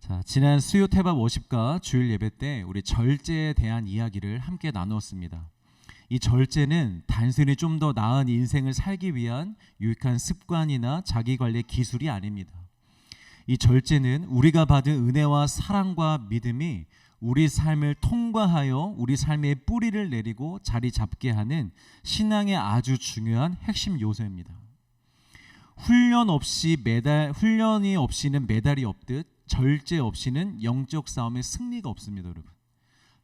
자, 지난 수요 태밥 워십과 주일 예배 때 우리 절제에 대한 이야기를 함께 나누었습니다. 이 절제는 단순히 좀 더 나은 인생을 살기 위한 유익한 습관이나 자기관리 기술이 아닙니다. 이 절제는 우리가 받은 은혜와 사랑과 믿음이 우리 삶을 통과하여 우리 삶의 뿌리를 내리고 자리 잡게 하는 신앙의 아주 중요한 핵심 요소입니다. 훈련이 없이는 메달이 없듯 절제 없이는 영적 싸움에 승리가 없습니다, 여러분.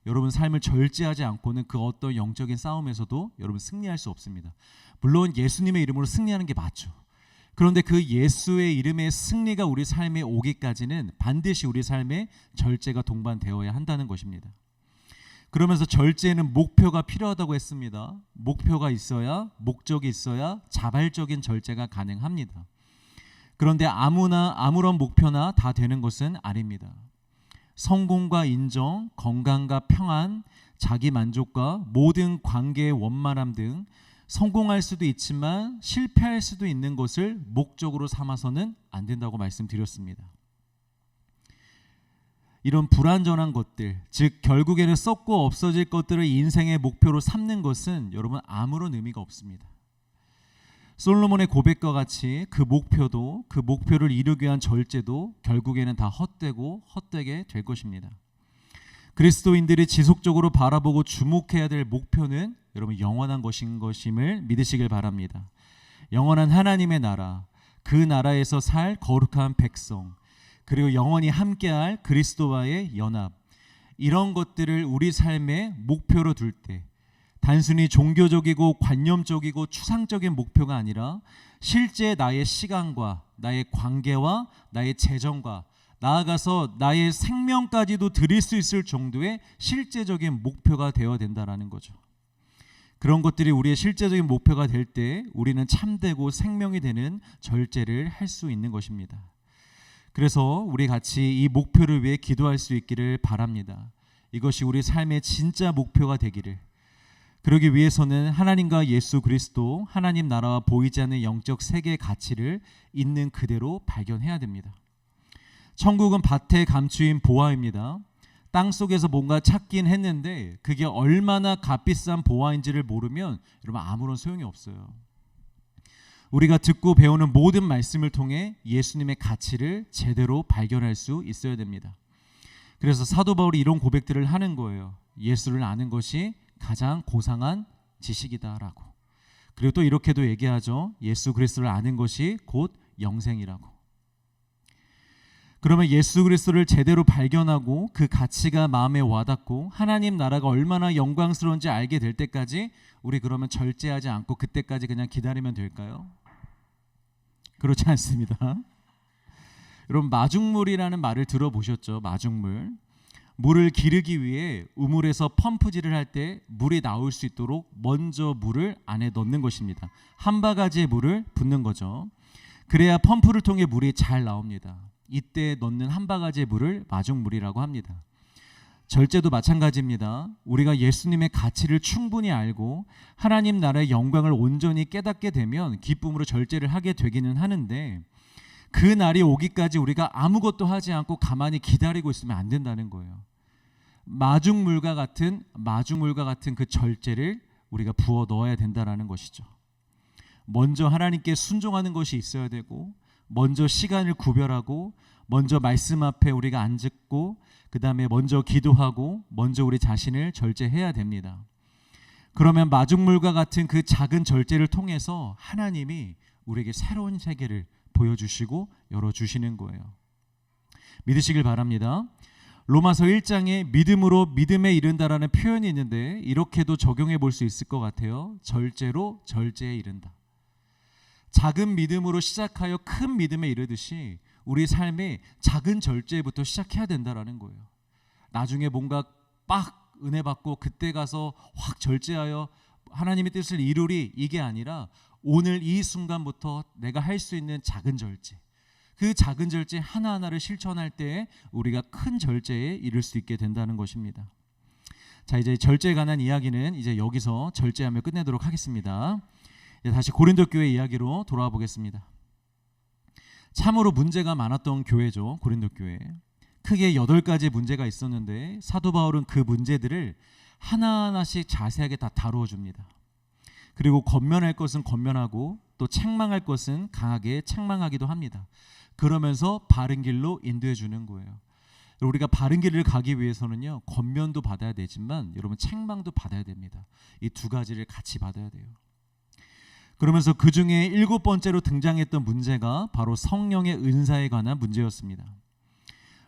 여러분 삶을 절제하지 않고는 그 어떤 영적인 싸움에서도 여러분 승리할 수 없습니다. 물론 예수님의 이름으로 승리하는 게 맞죠. 그런데 그 예수의 이름의 승리가 우리 삶에 오기까지는 반드시 우리 삶에 절제가 동반되어야 한다는 것입니다. 그러면서 절제에는 목표가 필요하다고 했습니다. 목표가 있어야, 목적이 있어야 자발적인 절제가 가능합니다. 그런데 아무런 목표나 다 되는 것은 아닙니다. 성공과 인정, 건강과 평안, 자기 만족과 모든 관계의 원만함 등 성공할 수도 있지만 실패할 수도 있는 것을 목적으로 삼아서는 안 된다고 말씀드렸습니다. 이런 불완전한 것들, 즉 결국에는 썩고 없어질 것들을 인생의 목표로 삼는 것은 여러분 아무런 의미가 없습니다. 솔로몬의 고백과 같이 그 목표를 이루기 위한 절제도 결국에는 다 헛되고 헛되게 될 것입니다. 그리스도인들이 지속적으로 바라보고 주목해야 될 목표는 여러분 영원한 것임을 믿으시길 바랍니다. 영원한 하나님의 나라, 그 나라에서 살 거룩한 백성, 그리고 영원히 함께할 그리스도와의 연합, 이런 것들을 우리 삶의 목표로 둘 때 단순히 종교적이고 관념적이고 추상적인 목표가 아니라 실제 나의 시간과 나의 관계와 나의 재정과 나아가서 나의 생명까지도 드릴 수 있을 정도의 실제적인 목표가 되어야 된다는 거죠. 그런 것들이 우리의 실제적인 목표가 될 때 우리는 참되고 생명이 되는 절제를 할 수 있는 것입니다. 그래서 우리 같이 이 목표를 위해 기도할 수 있기를 바랍니다. 이것이 우리 삶의 진짜 목표가 되기를. 그러기 위해서는 하나님과 예수 그리스도, 하나님 나라와 보이지 않는 영적 세계의 가치를 있는 그대로 발견해야 됩니다. 천국은 밭에 감추인 보화입니다. 땅속에서 뭔가 찾긴 했는데 그게 얼마나 값비싼 보화인지를 모르면 여러분 아무런 소용이 없어요. 우리가 듣고 배우는 모든 말씀을 통해 예수님의 가치를 제대로 발견할 수 있어야 됩니다. 그래서 사도 바울이 이런 고백들을 하는 거예요. 예수를 아는 것이 가장 고상한 지식이다라고. 그리고 또 이렇게도 얘기하죠. 예수 그리스도를 아는 것이 곧 영생이라고. 그러면 예수 그리스도를 제대로 발견하고 그 가치가 마음에 와닿고 하나님 나라가 얼마나 영광스러운지 알게 될 때까지 우리 그러면 절제하지 않고 그때까지 그냥 기다리면 될까요? 그렇지 않습니다. 여러분 마중물이라는 말을 들어보셨죠? 마중물. 물을 기르기 위해 우물에서 펌프질을 할 때 물이 나올 수 있도록 먼저 물을 안에 넣는 것입니다. 한 바가지의 물을 붓는 거죠. 그래야 펌프를 통해 물이 잘 나옵니다. 이때 넣는 한 바가지의 물을 마중물이라고 합니다. 절제도 마찬가지입니다. 우리가 예수님의 가치를 충분히 알고 하나님 나라의 영광을 온전히 깨닫게 되면 기쁨으로 절제를 하게 되기는 하는데 그 날이 오기까지 우리가 아무것도 하지 않고 가만히 기다리고 있으면 안 된다는 거예요. 마중물과 같은 그 절제를 우리가 부어 넣어야 된다는 것이죠. 먼저 하나님께 순종하는 것이 있어야 되고 먼저 시간을 구별하고 먼저 말씀 앞에 우리가 앉고 그 다음에 먼저 기도하고 먼저 우리 자신을 절제해야 됩니다. 그러면 마중물과 같은 그 작은 절제를 통해서 하나님이 우리에게 새로운 세계를 보여주시고 열어주시는 거예요. 믿으시길 바랍니다. 로마서 1장에 믿음으로 믿음에 이른다라는 표현이 있는데 이렇게도 적용해 볼 수 있을 것 같아요. 절제로 절제에 이른다. 작은 믿음으로 시작하여 큰 믿음에 이르듯이 우리 삶의 작은 절제부터 시작해야 된다라는 거예요. 나중에 뭔가 빡 은혜 받고 그때 가서 확 절제하여 하나님의 뜻을 이루리 이게 아니라 오늘 이 순간부터 내가 할 수 있는 작은 절제, 그 작은 절제 하나하나를 실천할 때 우리가 큰 절제에 이를 수 있게 된다는 것입니다. 자, 이제 절제에 관한 이야기는 이제 여기서 절제하며 끝내도록 하겠습니다. 이제 다시 고린도 교회 이야기로 돌아와 보겠습니다. 참으로 문제가 많았던 교회죠, 고린도 교회. 크게 8가지 문제가 있었는데 사도 바울은 그 문제들을 하나하나씩 자세하게 다 다루어 줍니다. 그리고 권면할 것은 권면하고 또 책망할 것은 강하게 책망하기도 합니다. 그러면서 바른 길로 인도해 주는 거예요. 우리가 바른 길을 가기 위해서는요, 권면도 받아야 되지만 여러분 책망도 받아야 됩니다. 이 두 가지를 같이 받아야 돼요. 그러면서 그 중에 7번째로 등장했던 문제가 바로 성령의 은사에 관한 문제였습니다.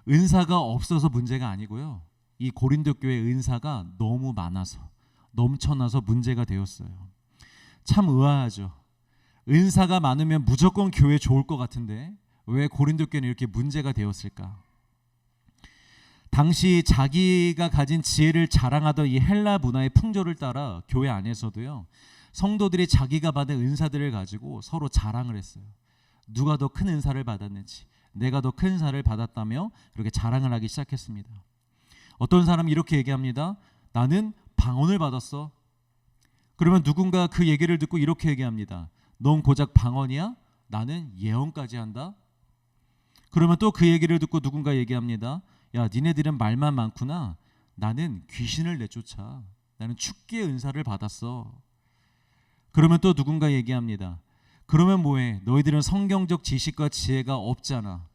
은사가 없어서 문제가 아니고요, 이 고린도 교회 은사가 너무 많아서 넘쳐나서 문제가 되었어요. 참 의아하죠. 은사가 많으면 무조건 교회 좋을 것 같은데 왜 고린도 교회는 이렇게 문제가 되었을까? 당시 자기가 가진 지혜를 자랑하던 이 헬라 문화의 풍조를 따라 교회 안에서도요, 성도들이 자기가 받은 은사들을 가지고 서로 자랑을 했어요. 누가 더 큰 은사를 받았는지, 내가 더 큰 은사를 받았다며 그렇게 자랑을 하기 시작했습니다. 어떤 사람이 이렇게 얘기합니다. 나는 방언을 받았어. 그러면 누군가 그 얘기를 듣고 이렇게 얘기합니다. 넌 고작 방언이야? 나는 예언까지 한다. 그러면 또 그 얘기를 듣고 누군가 얘기합니다. 야, 니네들은 말만 많구나. 나는 귀신을 내쫓아. 나는 축기의 은사를 받았어. 그러면 또 누군가 얘기합니다. 그러면 뭐해? 너희들은 성경적 지식과 지혜가 없잖아.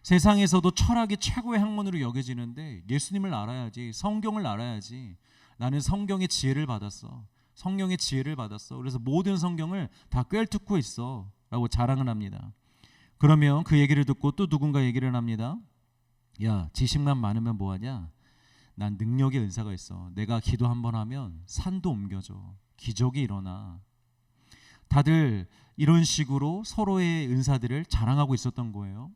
세상에서도 철학이 최고의 학문으로 여겨지는데 예수님을 알아야지, 성경을 알아야지. 나는 성경의 지혜를 받았어. 성령의 지혜를 받았어. 그래서 모든 성경을 다 꿰뚫고 있어 라고 자랑을 합니다. 그러면 그 얘기를 듣고 또 누군가 얘기를 합니다. 야, 지식만 많으면 뭐하냐? 난 능력의 은사가 있어. 내가 기도 한번 하면 산도 옮겨져. 기적이 일어나. 다들 이런 식으로 서로의 은사들을 자랑하고 있었던 거예요.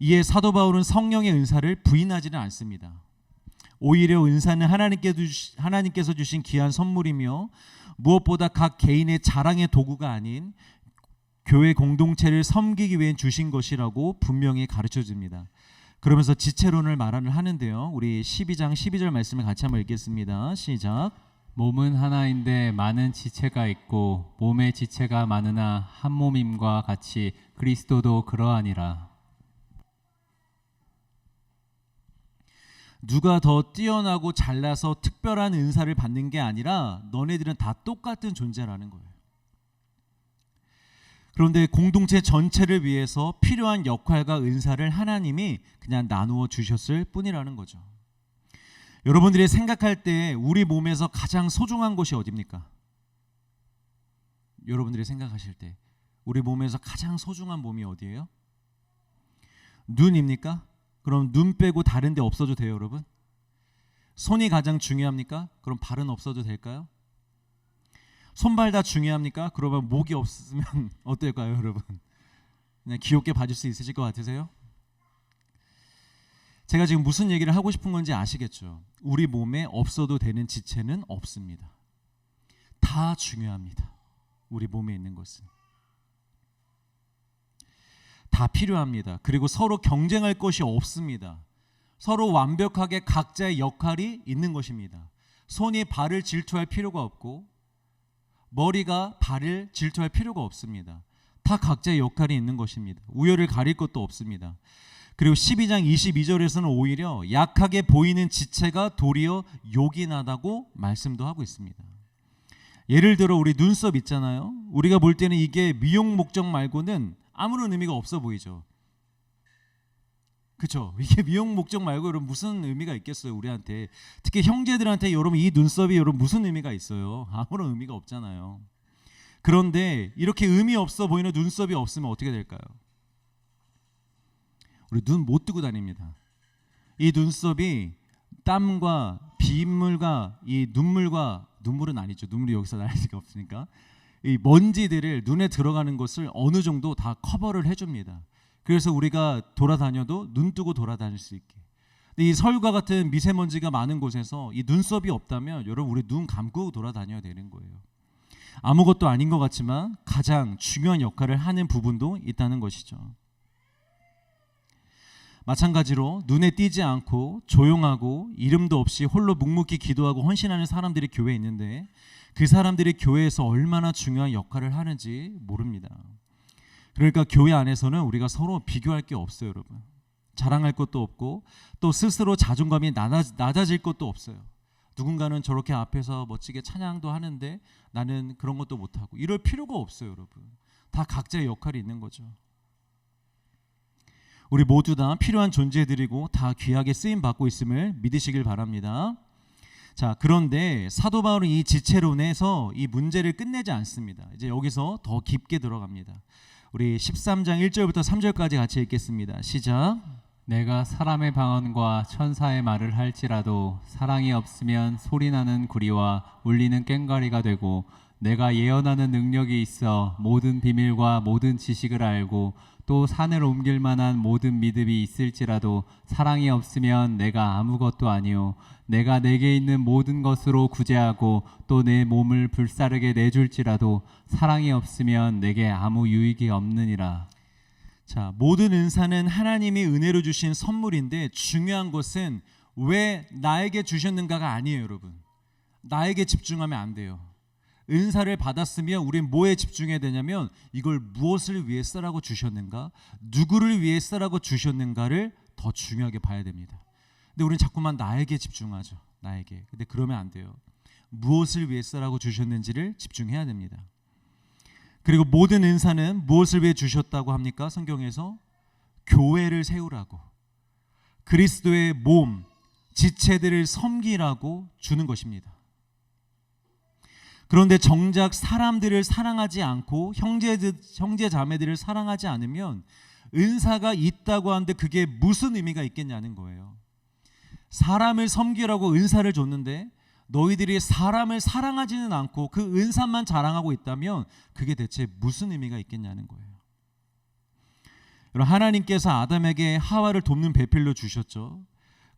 이에 사도 바울은 성령의 은사를 부인하지는 않습니다. 오히려 은사는 하나님께서 주신 귀한 선물이며 무엇보다 각 개인의 자랑의 도구가 아닌 교회 공동체를 섬기기 위해 주신 것이라고 분명히 가르쳐 줍니다. 그러면서 지체론을 말을 하는데요. 우리 12장 12절 말씀을 같이 한번 읽겠습니다. 시작. 몸은 하나인데 많은 지체가 있고 몸의 지체가 많으나 한 몸임과 같이 그리스도도 그러하니라. 누가 더 뛰어나고 잘나서 특별한 은사를 받는 게 아니라 너네들은 다 똑같은 존재라는 거예요. 그런데 공동체 전체를 위해서 필요한 역할과 은사를 하나님이 그냥 나누어 주셨을 뿐이라는 거죠. 여러분들이 생각할 때 우리 몸에서 가장 소중한 곳이 어디입니까? 여러분들이 생각하실 때 우리 몸에서 가장 소중한 몸이 어디예요? 눈입니까? 그럼 눈 빼고 다른 데 없어도 돼요, 여러분? 손이 가장 중요합니까? 그럼 발은 없어도 될까요? 손발 다 중요합니까? 그러면 목이 없으면 어떨까요, 여러분? 그냥 귀엽게 봐줄 수 있으실 것 같으세요? 제가 지금 무슨 얘기를 하고 싶은 건지 아시겠죠? 우리 몸에 없어도 되는 지체는 없습니다. 다 중요합니다. 우리 몸에 있는 것은 다 필요합니다. 그리고 서로 경쟁할 것이 없습니다. 서로 완벽하게 각자의 역할이 있는 것입니다. 손이 발을 질투할 필요가 없고 머리가 발을 질투할 필요가 없습니다. 다 각자의 역할이 있는 것입니다. 우열을 가릴 것도 없습니다. 그리고 12장 22절에서는 오히려 약하게 보이는 지체가 도리어 욕이 나다고 말씀도 하고 있습니다. 예를 들어 우리 눈썹 있잖아요. 우리가 볼 때는 이게 미용 목적 말고는 아무런 의미가 없어 보이죠. 그렇죠? 이게 미용 목적 말고 여러분 무슨 의미가 있겠어요, 우리한테. 특히 형제들한테 여러분 이 눈썹이 여러분 무슨 의미가 있어요? 아무런 의미가 없잖아요. 그런데 이렇게 의미 없어 보이는 눈썹이 없으면 어떻게 될까요? 우리 눈 못 뜨고 다닙니다. 이 눈썹이 땀과 빗물과 이 눈물은 아니죠. 눈물이 여기서 날 수가 없으니까 이 먼지들을 눈에 들어가는 것을 어느 정도 다 커버를 해줍니다. 그래서 우리가 돌아다녀도 눈 뜨고 돌아다닐 수 있게. 근데 이 서울과 같은 미세먼지가 많은 곳에서 이 눈썹이 없다면 여러분 우리 눈 감고 돌아다녀야 되는 거예요. 아무것도 아닌 것 같지만 가장 중요한 역할을 하는 부분도 있다는 것이죠. 마찬가지로 눈에 띄지 않고 조용하고 이름도 없이 홀로 묵묵히 기도하고 헌신하는 사람들이 교회에 있는데 그 사람들이 교회에서 얼마나 중요한 역할을 하는지 모릅니다. 그러니까 교회 안에서는 우리가 서로 비교할 게 없어요, 여러분. 자랑할 것도 없고 또 스스로 자존감이 낮아질 것도 없어요. 누군가는 저렇게 앞에서 멋지게 찬양도 하는데 나는 그런 것도 못하고 이럴 필요가 없어요, 여러분. 다 각자의 역할이 있는 거죠. 우리 모두 다 필요한 존재들이고 다 귀하게 쓰임 받고 있음을 믿으시길 바랍니다. 자, 그런데 사도 바울은 이 지체론에서 이 문제를 끝내지 않습니다. 이제 여기서 더 깊게 들어갑니다. 우리 13장 1절부터 3절까지 같이 읽겠습니다. 시작. 내가 사람의 방언과 천사의 말을 할지라도 사랑이 없으면 소리나는 구리와 울리는 꽹과리가 되고, 내가 예언하는 능력이 있어 모든 비밀과 모든 지식을 알고 또 산을 옮길 만한 모든 믿음이 있을지라도 사랑이 없으면 내가 아무것도 아니요, 내가 내게 있는 모든 것으로 구제하고 또 내 몸을 불사르게 내줄지라도 사랑이 없으면 내게 아무 유익이 없느니라. 자, 모든 은사는 하나님이 은혜로 주신 선물인데 중요한 것은 왜 나에게 주셨는가가 아니에요, 여러분. 나에게 집중하면 안 돼요. 은사를 받았으면 우린 뭐에 집중해야 되냐면 이걸 무엇을 위해서라고 주셨는가, 누구를 위해서라고 주셨는가를 더 중요하게 봐야 됩니다. 근데 우린 자꾸만 나에게 집중하죠. 나에게. 근데 그러면 안 돼요. 무엇을 위해서라고 주셨는지를 집중해야 됩니다. 그리고 모든 은사는 무엇을 위해 주셨다고 합니까? 성경에서 교회를 세우라고, 그리스도의 몸, 지체들을 섬기라고 주는 것입니다. 그런데 정작 사람들을 사랑하지 않고 형제 자매들을 사랑하지 않으면 은사가 있다고 하는데 그게 무슨 의미가 있겠냐는 거예요. 사람을 섬기라고 은사를 줬는데 너희들이 사람을 사랑하지는 않고 그 은사만 자랑하고 있다면 그게 대체 무슨 의미가 있겠냐는 거예요. 여러분, 하나님께서 아담에게 하와를 돕는 배필로 주셨죠.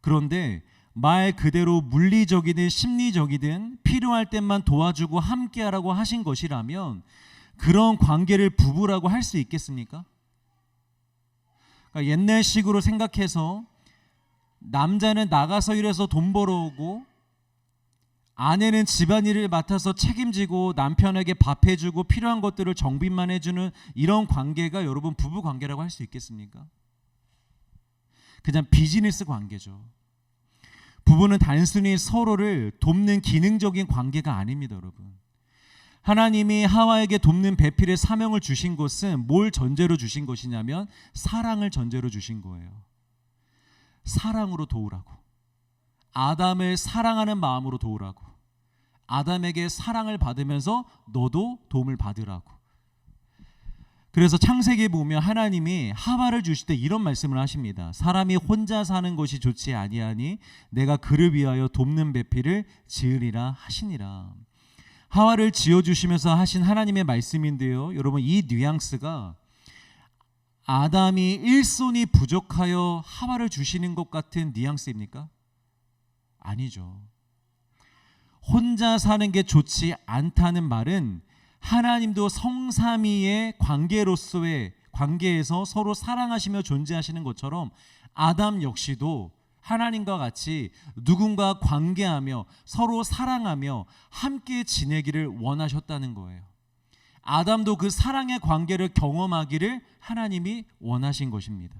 그런데 말 그대로 물리적이든 심리적이든 필요할 때만 도와주고 함께하라고 하신 것이라면 그런 관계를 부부라고 할 수 있겠습니까? 그러니까 옛날식으로 생각해서 남자는 나가서 일해서 돈 벌어오고 아내는 집안일을 맡아서 책임지고 남편에게 밥해주고 필요한 것들을 정빈만 해주는 이런 관계가 여러분 부부 관계라고 할 수 있겠습니까? 그냥 비즈니스 관계죠. 부부는 단순히 서로를 돕는 기능적인 관계가 아닙니다, 여러분. 하나님이 하와에게 돕는 배필의 사명을 주신 것은 뭘 전제로 주신 것이냐면 사랑을 전제로 주신 거예요. 사랑으로 도우라고. 아담을 사랑하는 마음으로 도우라고. 아담에게 사랑을 받으면서 너도 도움을 받으라고. 그래서 창세기에 보면 하나님이 하와를 주실 때 이런 말씀을 하십니다. 사람이 혼자 사는 것이 좋지 아니하니 내가 그를 위하여 돕는 배필을 지으리라 하시니라. 하와를 지어주시면서 하신 하나님의 말씀인데요, 여러분, 이 뉘앙스가 아담이 일손이 부족하여 하와를 주시는 것 같은 뉘앙스입니까? 아니죠. 혼자 사는 게 좋지 않다는 말은 하나님도 성삼위의 관계로서의 관계에서 서로 사랑하시며 존재하시는 것처럼 아담 역시도 하나님과 같이 누군가 관계하며 서로 사랑하며 함께 지내기를 원하셨다는 거예요. 아담도 그 사랑의 관계를 경험하기를 하나님이 원하신 것입니다.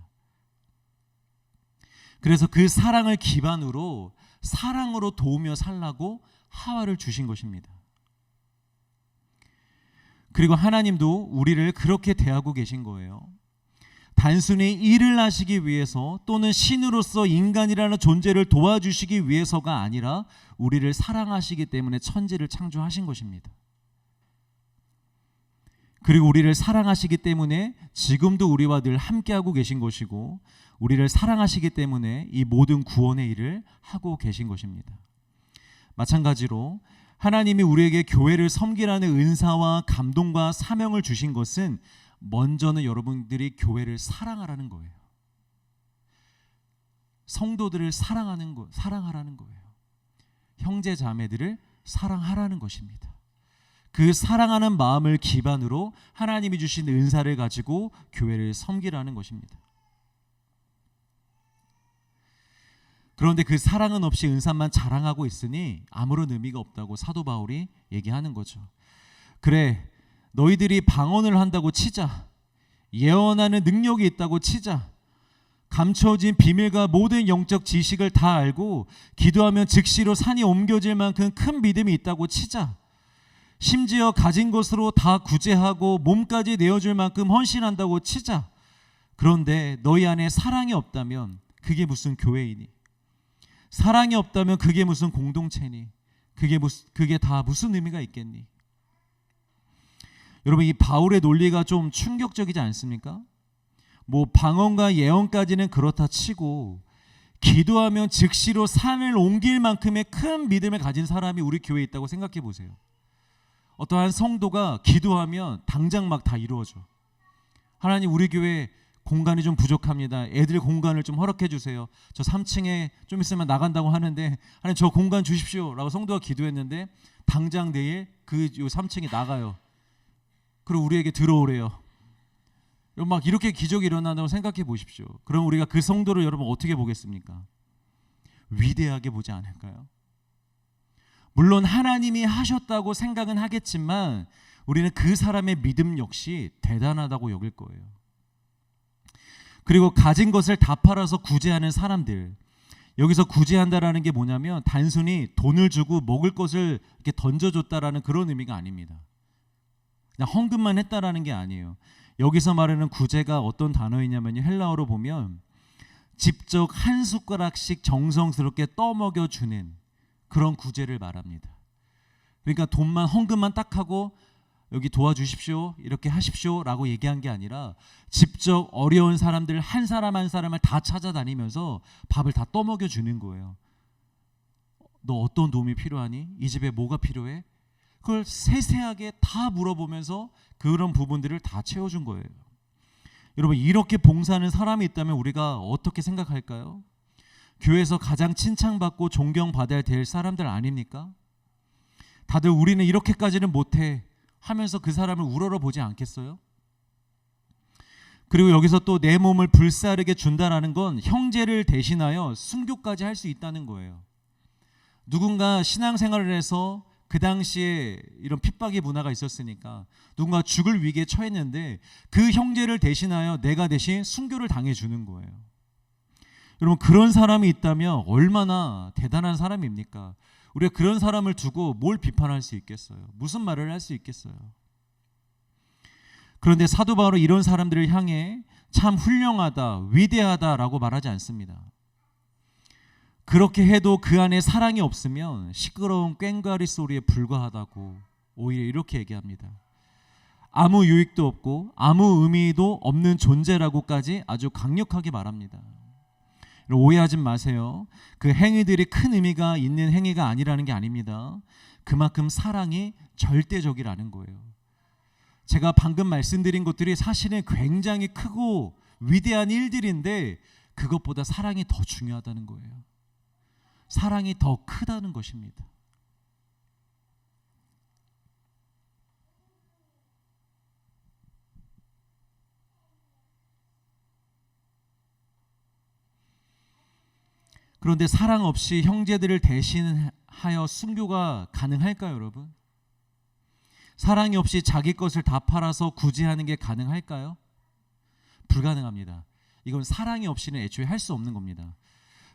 그래서 그 사랑을 기반으로 사랑으로 도우며 살라고 하와를 주신 것입니다. 그리고 하나님도 우리를 그렇게 대하고 계신 거예요. 단순히 일을 하시기 위해서 또는 신으로서 인간이라는 존재를 도와주시기 위해서가 아니라 우리를 사랑하시기 때문에 천지를 창조하신 것입니다. 그리고 우리를 사랑하시기 때문에 지금도 우리와 늘 함께하고 계신 것이고 우리를 사랑하시기 때문에 이 모든 구원의 일을 하고 계신 것입니다. 마찬가지로 하나님이 우리에게 교회를 섬기라는 은사와 감동과 사명을 주신 것은 먼저는 여러분들이 교회를 사랑하라는 거예요. 성도들을 사랑하라는 거예요. 형제 자매들을 사랑하라는 것입니다. 그 사랑하는 마음을 기반으로 하나님이 주신 은사를 가지고 교회를 섬기라는 것입니다. 그런데 그 사랑은 없이 은사만 자랑하고 있으니 아무런 의미가 없다고 사도 바울이 얘기하는 거죠. 그래, 너희들이 방언을 한다고 치자, 예언하는 능력이 있다고 치자, 감춰진 비밀과 모든 영적 지식을 다 알고 기도하면 즉시로 산이 옮겨질 만큼 큰 믿음이 있다고 치자. 심지어 가진 것으로 다 구제하고 몸까지 내어줄 만큼 헌신한다고 치자. 그런데 너희 안에 사랑이 없다면 그게 무슨 교회이니? 사랑이 없다면 그게 무슨 공동체니? 그게 다 무슨 의미가 있겠니? 여러분, 이 바울의 논리가 좀 충격적이지 않습니까? 뭐 방언과 예언까지는 그렇다 치고 기도하면 즉시로 산을 옮길 만큼의 큰 믿음을 가진 사람이 우리 교회에 있다고 생각해 보세요. 어떠한 성도가 기도하면 당장 막 다 이루어져. 하나님, 우리 교회 공간이 좀 부족합니다. 애들 공간을 좀 허락해 주세요. 저 3층에 좀 있으면 나간다고 하는데 하나님 저 공간 주십시오 라고 성도가 기도했는데 당장 내일 그 3층에 나가요. 그리고 우리에게 들어오래요. 막 이렇게 기적이 일어난다고 생각해 보십시오. 그럼 우리가 그 성도를 여러분 어떻게 보겠습니까? 위대하게 보지 않을까요? 물론 하나님이 하셨다고 생각은 하겠지만 우리는 그 사람의 믿음 역시 대단하다고 여길 거예요. 그리고 가진 것을 다 팔아서 구제하는 사람들, 여기서 구제한다라는 게 뭐냐면 단순히 돈을 주고 먹을 것을 이렇게 던져줬다라는 그런 의미가 아닙니다. 그냥 헌금만 했다라는 게 아니에요. 여기서 말하는 구제가 어떤 단어이냐면요, 헬라어로 보면 직접 한 숟가락씩 정성스럽게 떠먹여주는 그런 구제를 말합니다. 그러니까 돈만 헌금만 딱 하고 여기 도와주십시오 이렇게 하십시오 라고 얘기한 게 아니라 직접 어려운 사람들 한 사람 한 사람을 다 찾아다니면서 밥을 다 떠먹여주는 거예요. 너 어떤 도움이 필요하니? 이 집에 뭐가 필요해? 그걸 세세하게 다 물어보면서 그런 부분들을 다 채워준 거예요. 여러분, 이렇게 봉사하는 사람이 있다면 우리가 어떻게 생각할까요? 교회에서 가장 칭찬받고 존경받아야 될 사람들 아닙니까? 다들 우리는 이렇게까지는 못해 하면서 그 사람을 우러러 보지 않겠어요? 그리고 여기서 또 내 몸을 불사르게 준다라는 건 형제를 대신하여 순교까지 할 수 있다는 거예요. 누군가 신앙생활을 해서 그 당시에 이런 핍박의 문화가 있었으니까 누군가 죽을 위기에 처했는데 그 형제를 대신하여 내가 대신 순교를 당해주는 거예요. 여러분, 그런 사람이 있다면 얼마나 대단한 사람입니까? 우리가 그런 사람을 두고 뭘 비판할 수 있겠어요? 무슨 말을 할 수 있겠어요? 그런데 사도 바울은 이런 사람들을 향해 참 훌륭하다, 위대하다라고 말하지 않습니다. 그렇게 해도 그 안에 사랑이 없으면 시끄러운 꽹과리 소리에 불과하다고 오히려 이렇게 얘기합니다. 아무 유익도 없고 아무 의미도 없는 존재라고까지 아주 강력하게 말합니다. 오해하지 마세요. 그 행위들이 큰 의미가 있는 행위가 아니라는 게 아닙니다. 그만큼 사랑이 절대적이라는 거예요. 제가 방금 말씀드린 것들이 사실은 굉장히 크고 위대한 일들인데 그것보다 사랑이 더 중요하다는 거예요. 사랑이 더 크다는 것입니다. 그런데 사랑 없이 형제들을 대신하여 순교가 가능할까요, 여러분? 사랑이 없이 자기 것을 다 팔아서 구제하는 게 가능할까요? 불가능합니다. 이건 사랑이 없이는 애초에 할 수 없는 겁니다.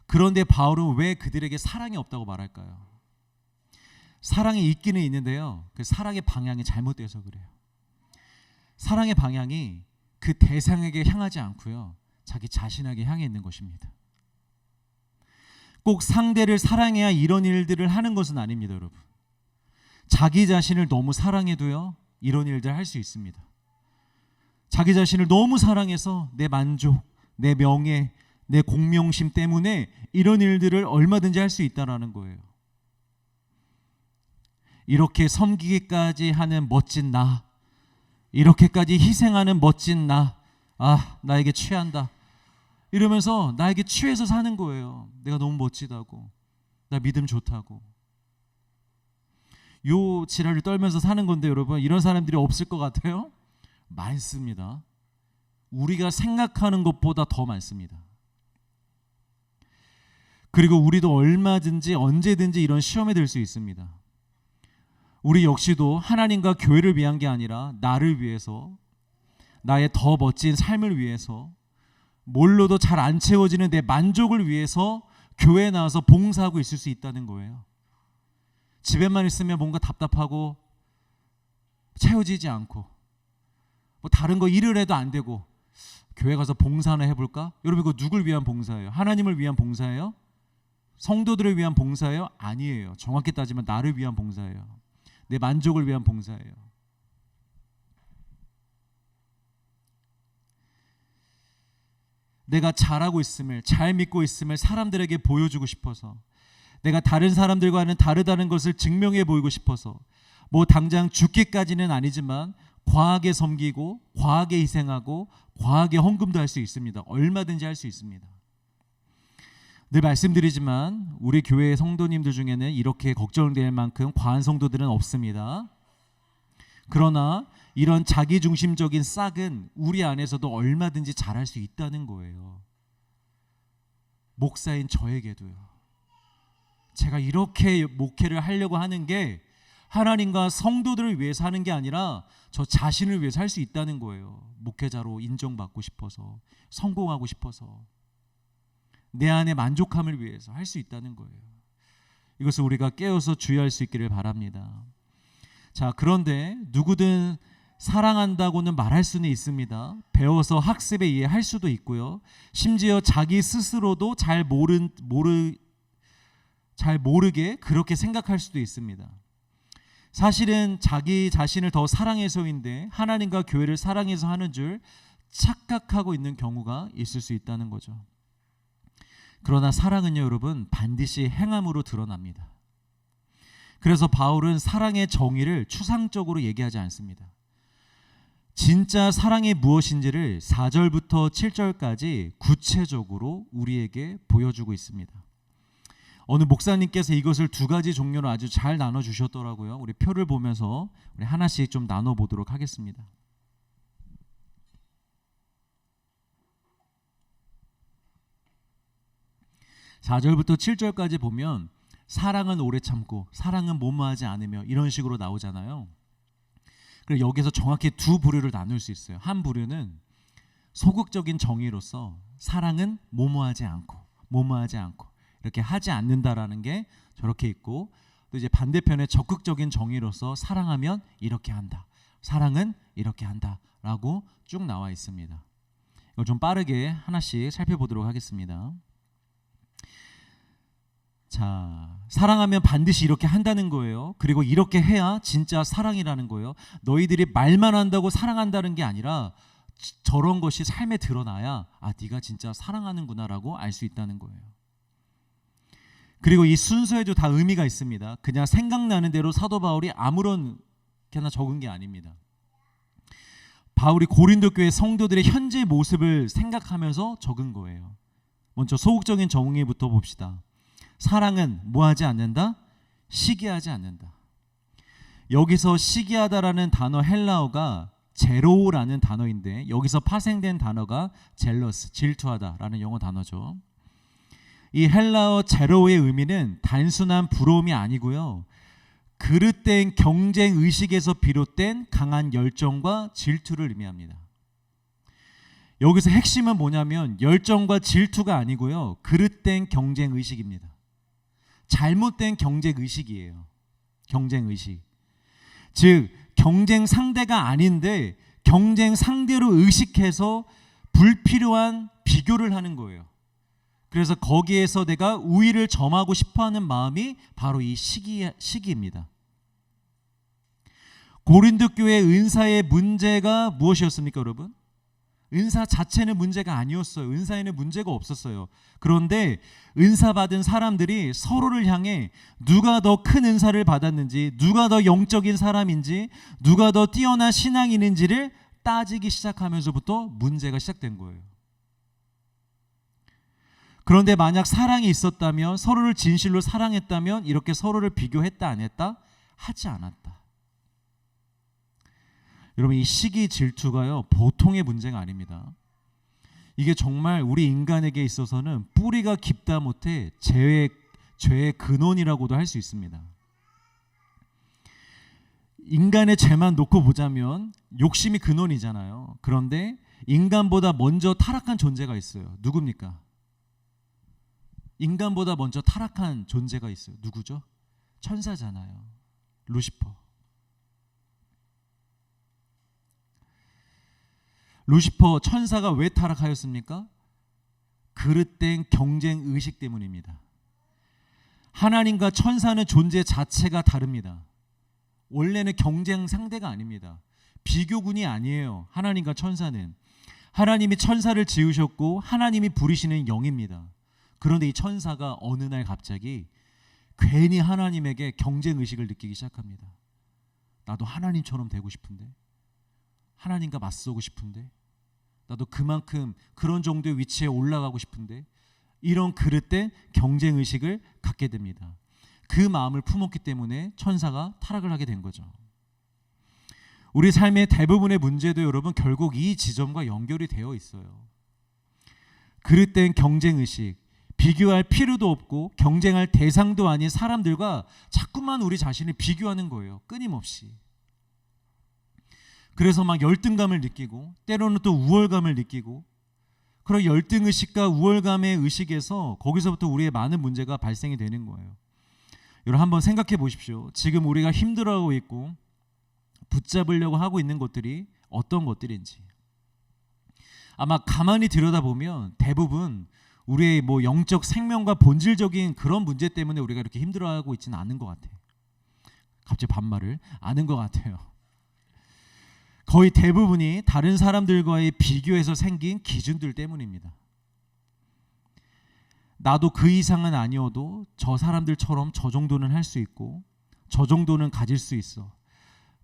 그런데 바울은 왜 그들에게 사랑이 없다고 말할까요? 사랑이 있기는 있는데요, 그 사랑의 방향이 잘못돼서 그래요. 사랑의 방향이 그 대상에게 향하지 않고요, 자기 자신에게 향해 있는 것입니다. 꼭 상대를 사랑해야 이런 일들을 하는 것은 아닙니다, 여러분. 자기 자신을 너무 사랑해도요, 이런 일들 할 수 있습니다. 자기 자신을 너무 사랑해서 내 만족, 내 명예, 내 공명심 때문에 이런 일들을 얼마든지 할 수 있다라는 거예요. 이렇게 섬기기까지 하는 멋진 나, 이렇게까지 희생하는 멋진 나, 나에게 취한다 이러면서 나에게 취해서 사는 거예요. 내가 너무 멋지다고, 나 믿음 좋다고. 요 지랄을 떨면서 사는 건데 여러분, 이런 사람들이 없을 것 같아요? 많습니다. 우리가 생각하는 것보다 더 많습니다. 그리고 우리도 얼마든지 언제든지 이런 시험에 들 수 있습니다. 우리 역시도 하나님과 교회를 위한 게 아니라 나를 위해서, 나의 더 멋진 삶을 위해서 뭘로도 잘 안 채워지는 내 만족을 위해서 교회에 나와서 봉사하고 있을 수 있다는 거예요. 집에만 있으면 뭔가 답답하고 채워지지 않고 뭐 다른 거 일을 해도 안 되고 교회 가서 봉사나 해볼까? 여러분 이거 누굴 위한 봉사예요? 하나님을 위한 봉사예요? 성도들을 위한 봉사예요? 아니에요. 정확히 따지면 나를 위한 봉사예요. 내 만족을 위한 봉사예요. 내가 잘하고 있음을, 잘 믿고 있음을 사람들에게 보여주고 싶어서, 내가 다른 사람들과는 다르다는 것을 증명해 보이고 싶어서, 뭐 당장 죽기까지는 아니지만 과하게 섬기고 과하게 희생하고 과하게 헌금도 할 수 있습니다. 얼마든지 할 수 있습니다. 늘 말씀드리지만 우리 교회의 성도님들 중에는 이렇게 걱정될 만큼 과한 성도들은 없습니다. 그러나 이런 자기중심적인 싹은 우리 안에서도 얼마든지 잘할 수 있다는 거예요. 목사인 저에게도요. 제가 이렇게 목회를 하려고 하는 게 하나님과 성도들을 위해서 하는 게 아니라 저 자신을 위해서 할 수 있다는 거예요. 목회자로 인정받고 싶어서, 성공하고 싶어서, 내 안에 만족함을 위해서 할 수 있다는 거예요. 이것을 우리가 깨어서 주의할 수 있기를 바랍니다. 자, 그런데 누구든 사랑한다고는 말할 수는 있습니다. 배워서 학습에 의해 할 수도 있고요. 심지어 자기 스스로도 잘 모르게 그렇게 생각할 수도 있습니다. 사실은 자기 자신을 더 사랑해서인데 하나님과 교회를 사랑해서 하는 줄 착각하고 있는 경우가 있을 수 있다는 거죠. 그러나 사랑은요, 여러분, 반드시 행함으로 드러납니다. 그래서 바울은 사랑의 정의를 추상적으로 얘기하지 않습니다. 진짜 사랑이 무엇인지를 4절부터 7절까지 구체적으로 우리에게 보여주고 있습니다. 어느 목사님께서 이것을 두 가지 종류로 아주 잘 나눠주셨더라고요. 우리 표를 보면서 우리 하나씩 좀 나눠보도록 하겠습니다. (4절부터) (7절까지) 보면 사랑은 오래 참고 사랑은 무모하지 않으며 이런 식으로 나오잖아요. 그리고 여기서 정확히 두 부류를 나눌 수 있어요. 한 부류는 소극적인 정의로서 사랑은 무모하지 않고 이렇게 하지 않는다라는 게 저렇게 있고, 또 이제 반대편에 적극적인 정의로서 사랑하면 이렇게 한다, 사랑은 이렇게 한다라고 쭉 나와 있습니다. 이걸 좀 빠르게 하나씩 살펴보도록 하겠습니다. 자, 사랑하면 반드시 이렇게 한다는 거예요. 그리고 이렇게 해야 진짜 사랑이라는 거예요. 너희들이 말만 한다고 사랑한다는 게 아니라 저런 것이 삶에 드러나야 네가 진짜 사랑하는구나라고 알 수 있다는 거예요. 그리고 이 순서에도 다 의미가 있습니다. 그냥 생각나는 대로 사도 바울이 아무렇게나 적은 게 아닙니다. 바울이 고린도 교회 성도들의 현재 모습을 생각하면서 적은 거예요. 먼저 소극적인 정의부터 봅시다. 사랑은 뭐하지 않는다? 시기하지 않는다. 여기서 시기하다라는 단어 헬라어가 제로라는 단어인데 여기서 파생된 단어가 젤러스, 질투하다라는 영어 단어죠. 이 헬라어 제로의 의미는 단순한 부러움이 아니고요, 그릇된 경쟁 의식에서 비롯된 강한 열정과 질투를 의미합니다. 여기서 핵심은 뭐냐면 열정과 질투가 아니고요, 그릇된 경쟁 의식입니다. 잘못된 경쟁 의식이에요. 경쟁 의식. 즉 경쟁 상대가 아닌데 경쟁 상대로 의식해서 불필요한 비교를 하는 거예요. 그래서 거기에서 내가 우위를 점하고 싶어하는 마음이 바로 이 시기입니다. 고린도 교회 은사의 문제가 무엇이었습니까, 여러분? 은사 자체는 문제가 아니었어요. 은사에는 문제가 없었어요. 그런데 은사 받은 사람들이 서로를 향해 누가 더 큰 은사를 받았는지, 누가 더 영적인 사람인지, 누가 더 뛰어난 신앙인인지를 따지기 시작하면서부터 문제가 시작된 거예요. 그런데 만약 사랑이 있었다면, 서로를 진실로 사랑했다면 이렇게 서로를 비교했다 안 했다? 하지 않았다. 여러분, 이 시기 질투가요 보통의 문제가 아닙니다. 이게 정말 우리 인간에게 있어서는 뿌리가 깊다 못해 죄의 근원이라고도 할 수 있습니다. 인간의 죄만 놓고 보자면 욕심이 근원이잖아요. 그런데 인간보다 먼저 타락한 존재가 있어요. 누굽니까? 인간보다 먼저 타락한 존재가 있어요. 누구죠? 천사잖아요. 루시퍼. 루시퍼 천사가 왜 타락하였습니까? 그릇된 경쟁 의식 때문입니다. 하나님과 천사는 존재 자체가 다릅니다. 원래는 경쟁 상대가 아닙니다. 비교군이 아니에요. 하나님과 천사는. 하나님이 천사를 지으셨고 하나님이 부리시는 영입니다. 그런데 이 천사가 어느 날 갑자기 괜히 하나님에게 경쟁 의식을 느끼기 시작합니다. 나도 하나님처럼 되고 싶은데, 하나님과 맞서고 싶은데, 나도 그만큼 그런 정도의 위치에 올라가고 싶은데, 이런 그릇된 경쟁 의식을 갖게 됩니다. 그 마음을 품었기 때문에 천사가 타락을 하게 된 거죠. 우리 삶의 대부분의 문제도 여러분 결국 이 지점과 연결이 되어 있어요. 그릇된 경쟁 의식, 비교할 필요도 없고 경쟁할 대상도 아닌 사람들과 자꾸만 우리 자신을 비교하는 거예요. 끊임없이. 그래서 막 열등감을 느끼고 때로는 또 우월감을 느끼고, 그런 열등의식과 우월감의 의식에서 거기서부터 우리의 많은 문제가 발생이 되는 거예요. 여러분 한번 생각해 보십시오. 지금 우리가 힘들어하고 있고 붙잡으려고 하고 있는 것들이 어떤 것들인지. 아마 가만히 들여다보면 대부분 우리의 뭐 영적 생명과 본질적인 그런 문제 때문에 우리가 이렇게 힘들어하고 있지는 않은 것 같아요. 갑자기 반말을 아는 것 같아요. 거의 대부분이 다른 사람들과의 비교에서 생긴 기준들 때문입니다. 나도 그 이상은 아니어도 저 사람들처럼 저 정도는 할 수 있고 저 정도는 가질 수 있어,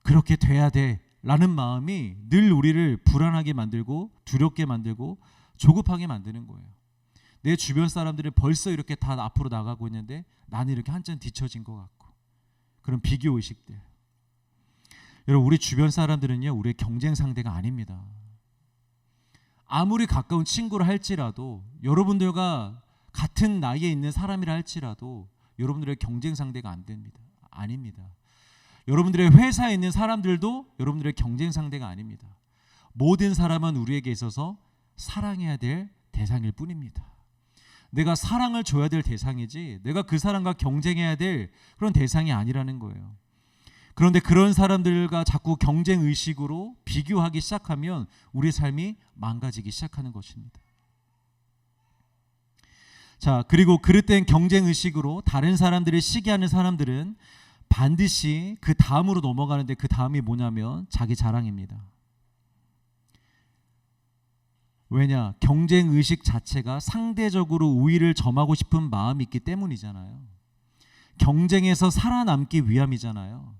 그렇게 돼야 돼 라는 마음이 늘 우리를 불안하게 만들고 두렵게 만들고 조급하게 만드는 거예요. 내 주변 사람들은 벌써 이렇게 다 앞으로 나가고 있는데 나는 이렇게 한참 뒤처진 것 같고, 그런 비교의식들. 여러분 우리 주변 사람들은요 우리의 경쟁 상대가 아닙니다. 아무리 가까운 친구라 할지라도, 여러분들과 같은 나이에 있는 사람이라 할지라도 여러분들의 경쟁 상대가 안 됩니다. 아닙니다. 여러분들의 회사에 있는 사람들도 여러분들의 경쟁 상대가 아닙니다. 모든 사람은 우리에게 있어서 사랑해야 될 대상일 뿐입니다. 내가 사랑을 줘야 될 대상이지 내가 그 사람과 경쟁해야 될 그런 대상이 아니라는 거예요. 그런데 그런 사람들과 자꾸 경쟁 의식으로 비교하기 시작하면 우리 삶이 망가지기 시작하는 것입니다. 자, 그리고 그릇된 경쟁 의식으로 다른 사람들을 시기하는 사람들은 반드시 그 다음으로 넘어가는데, 그 다음이 뭐냐면 자기 자랑입니다. 왜냐? 경쟁 의식 자체가 상대적으로 우위를 점하고 싶은 마음이 있기 때문이잖아요. 경쟁에서 살아남기 위함이잖아요.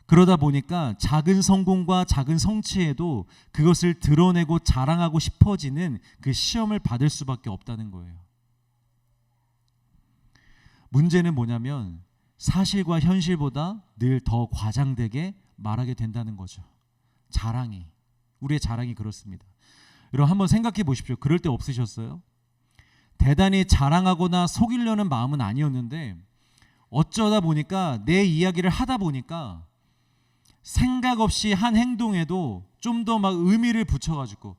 그러다 보니까 작은 성공과 작은 성취에도 그것을 드러내고 자랑하고 싶어지는 그 시험을 받을 수밖에 없다는 거예요. 문제는 뭐냐면 사실과 현실보다 늘 더 과장되게 말하게 된다는 거죠. 자랑이, 우리의 자랑이 그렇습니다. 여러분 한번 생각해 보십시오. 그럴 때 없으셨어요? 대단히 자랑하거나 속이려는 마음은 아니었는데 어쩌다 보니까 내 이야기를 하다 보니까 생각 없이 한 행동에도 좀 더 막 의미를 붙여가지고,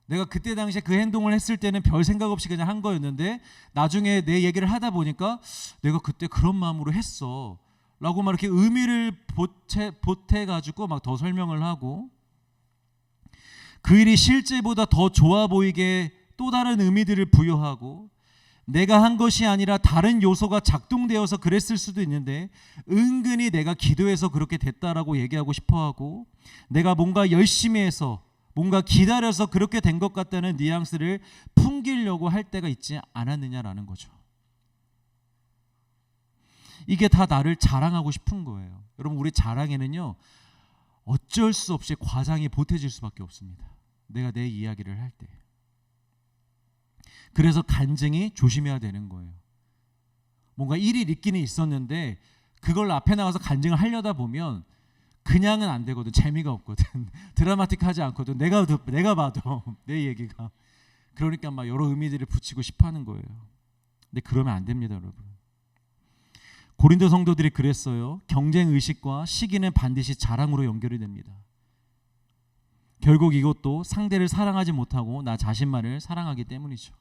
내가 그때 당시에 그 행동을 했을 때는 별 생각 없이 그냥 한 거였는데 나중에 내 얘기를 하다 보니까 내가 그때 그런 마음으로 했어 라고 막 이렇게 의미를 보태가지고 막 더 설명을 하고, 그 일이 실제보다 더 좋아 보이게 또 다른 의미들을 부여하고, 내가 한 것이 아니라 다른 요소가 작동되어서 그랬을 수도 있는데 은근히 내가 기도해서 그렇게 됐다라고 얘기하고 싶어하고, 내가 뭔가 열심히 해서 뭔가 기다려서 그렇게 된 것 같다는 뉘앙스를 풍기려고 할 때가 있지 않았느냐라는 거죠. 이게 다 나를 자랑하고 싶은 거예요. 여러분 우리 자랑에는요 어쩔 수 없이 과장이 보태질 수밖에 없습니다. 내가 내 이야기를 할 때. 그래서 간증이 조심해야 되는 거예요. 뭔가 일이 있기는 있었는데 그걸 앞에 나가서 간증을 하려다 보면 그냥은 안 되거든. 재미가 없거든. 드라마틱하지 않거든. 내가 봐도 내 얘기가. 그러니까 막 여러 의미들을 붙이고 싶어하는 거예요. 근데 그러면 안 됩니다, 여러분. 고린도 성도들이 그랬어요. 경쟁 의식과 시기는 반드시 자랑으로 연결이 됩니다. 결국 이것도 상대를 사랑하지 못하고 나 자신만을 사랑하기 때문이죠.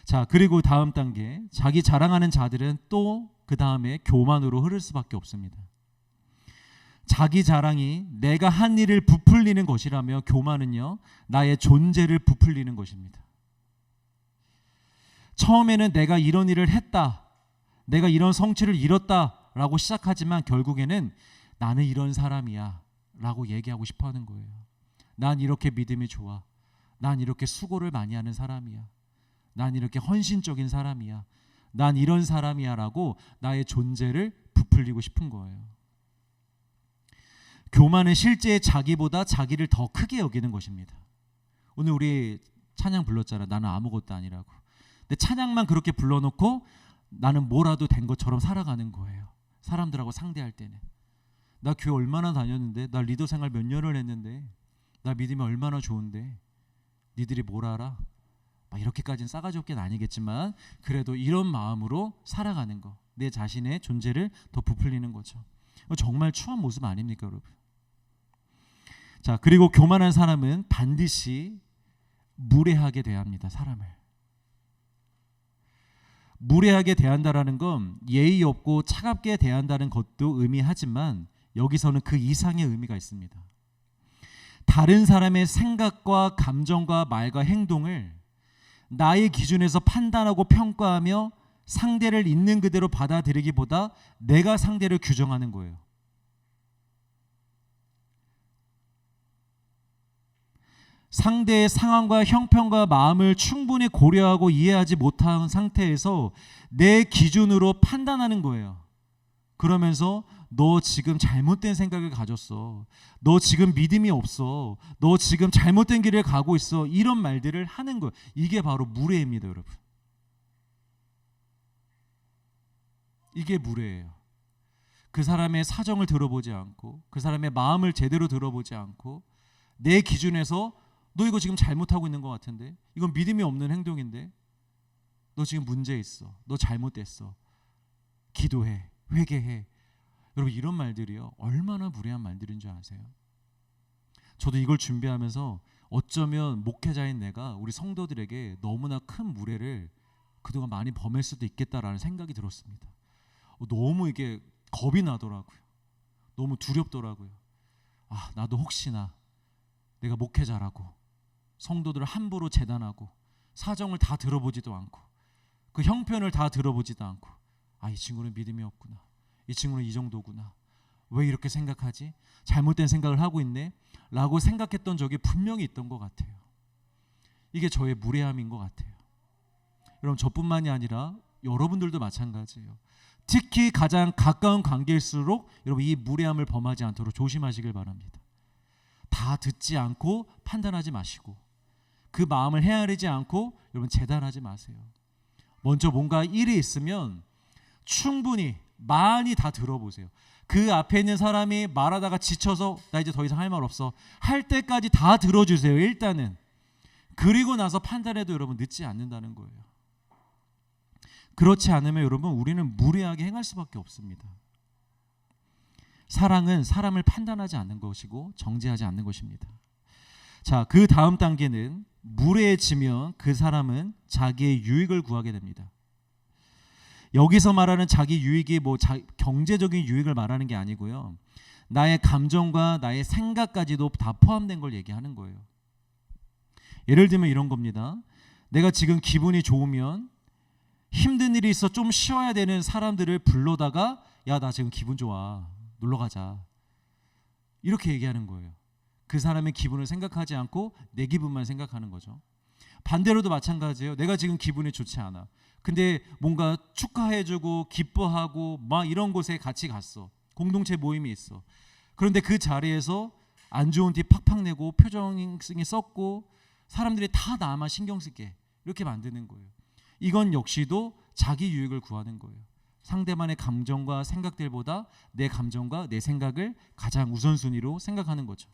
자, 그리고 다음 단계, 자기 자랑하는 자들은 또 그 다음에 교만으로 흐를 수밖에 없습니다. 자기 자랑이 내가 한 일을 부풀리는 것이라며 교만은요, 나의 존재를 부풀리는 것입니다. 처음에는 내가 이런 일을 했다, 내가 이런 성취를 이뤘다라고 시작하지만 결국에는 나는 이런 사람이야 라고 얘기하고 싶어 하는 거예요. 난 이렇게 믿음이 좋아, 난 이렇게 수고를 많이 하는 사람이야, 난 이렇게 헌신적인 사람이야, 난 이런 사람이야 라고 나의 존재를 부풀리고 싶은 거예요. 교만은 실제 자기보다 자기를 더 크게 여기는 것입니다. 오늘 우리 찬양 불렀잖아. 나는 아무것도 아니라고. 근데 찬양만 그렇게 불러놓고 나는 뭐라도 된 것처럼 살아가는 거예요. 사람들하고 상대할 때는. 나 교회 얼마나 다녔는데, 나 리더 생활 몇 년을 했는데, 나 믿음이 얼마나 좋은데 니들이 뭘 알아? 막 이렇게까지는 싸가지 없게는 아니겠지만 그래도 이런 마음으로 살아가는 거, 내 자신의 존재를 더 부풀리는 거죠. 정말 추한 모습 아닙니까 여러분? 자, 그리고 교만한 사람은 반드시 무례하게 대합니다. 사람을 무례하게 대한다라는 건 예의 없고 차갑게 대한다는 것도 의미하지만 여기서는 그 이상의 의미가 있습니다. 다른 사람의 생각과 감정과 말과 행동을 나의 기준에서 판단하고 평가하며 상대를 있는 그대로 받아들이기보다 내가 상대를 규정하는 거예요. 상대의 상황과 형편과 마음을 충분히 고려하고 이해하지 못한 상태에서 내 기준으로 판단하는 거예요. 그러면서 너 지금 잘못된 생각을 가졌어, 너 지금 믿음이 없어, 너 지금 잘못된 길을 가고 있어, 이런 말들을 하는 거예요. 이게 바로 무례입니다 여러분. 이게 무례예요. 그 사람의 사정을 들어보지 않고 그 사람의 마음을 제대로 들어보지 않고 내 기준에서 너 이거 지금 잘못하고 있는 것 같은데, 이건 믿음이 없는 행동인데, 너 지금 문제 있어, 너 잘못됐어, 기도해, 회개해. 여러분 이런 말들이요 얼마나 무례한 말들인 줄 아세요? 저도 이걸 준비하면서 어쩌면 목회자인 내가 우리 성도들에게 너무나 큰 무례를 그동안 많이 범할 수도 있겠다라는 생각이 들었습니다. 너무 이게 겁이 나더라고요. 너무 두렵더라고요. 아, 나도 혹시나 내가 목회자라고 성도들을 함부로 재단하고 사정을 다 들어보지도 않고 그 형편을 다 들어보지도 않고, 아, 이 친구는 믿음이 없구나, 이 친구는 이 정도구나, 왜 이렇게 생각하지? 잘못된 생각을 하고 있네 라고 생각했던 적이 분명히 있던 것 같아요. 이게 저의 무례함인 것 같아요. 여러분 저뿐만이 아니라 여러분들도 마찬가지예요. 특히 가장 가까운 관계일수록 여러분 이 무례함을 범하지 않도록 조심하시길 바랍니다. 다 듣지 않고 판단하지 마시고 그 마음을 헤아리지 않고 여러분 재단하지 마세요. 먼저 뭔가 일이 있으면 충분히 많이 다 들어보세요. 그 앞에 있는 사람이 말하다가 지쳐서 나 이제 더 이상 할 말 없어 할 때까지 다 들어주세요. 일단은. 그리고 나서 판단해도 여러분 늦지 않는다는 거예요. 그렇지 않으면 여러분 우리는 무례하게 행할 수밖에 없습니다. 사랑은 사람을 판단하지 않는 것이고 정죄하지 않는 것입니다. 자, 그 다음 단계는 무례해지면 그 사람은 자기의 유익을 구하게 됩니다. 여기서 말하는 자기 유익이 경제적인 유익을 말하는 게 아니고요. 나의 감정과 나의 생각까지도 다 포함된 걸 얘기하는 거예요. 예를 들면 이런 겁니다. 내가 지금 기분이 좋으면 힘든 일이 있어 좀 쉬어야 되는 사람들을 불러다가 야, 나 지금 기분 좋아, 놀러 가자, 이렇게 얘기하는 거예요. 그 사람의 기분을 생각하지 않고 내 기분만 생각하는 거죠. 반대로도 마찬가지예요. 내가 지금 기분이 좋지 않아. 근데 뭔가 축하해주고 기뻐하고 막 이런 곳에 같이 갔어. 공동체 모임이 있어. 그런데 그 자리에서 안 좋은 티 팍팍 내고 표정이 썩고 사람들이 다 나만 신경 쓰게 이렇게 만드는 거예요. 이건 역시도 자기 유익을 구하는 거예요. 상대방의 감정과 생각들보다 내 감정과 내 생각을 가장 우선순위로 생각하는 거죠.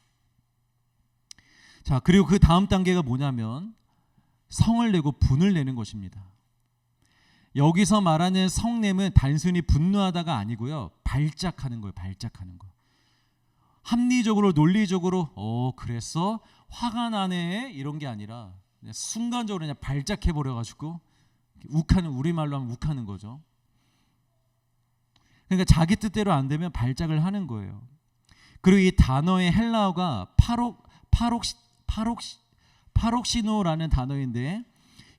자, 그리고 그 다음 단계가 뭐냐면 성을 내고 분을 내는 것입니다. 여기서 말하는 성냄은 단순히 분노하다가 아니고요. 발작하는 거예요. 발작하는 거. 합리적으로 논리적으로 그랬어? 화가 나네? 이런 게 아니라 그냥 순간적으로 그냥 발작해 버려 가지고 욱하는, 우리말로 하면 욱하는 거죠. 그러니까 자기 뜻대로 안 되면 발작을 하는 거예요. 그리고 이 단어의 헬라어가 파록시노라는 단어인데,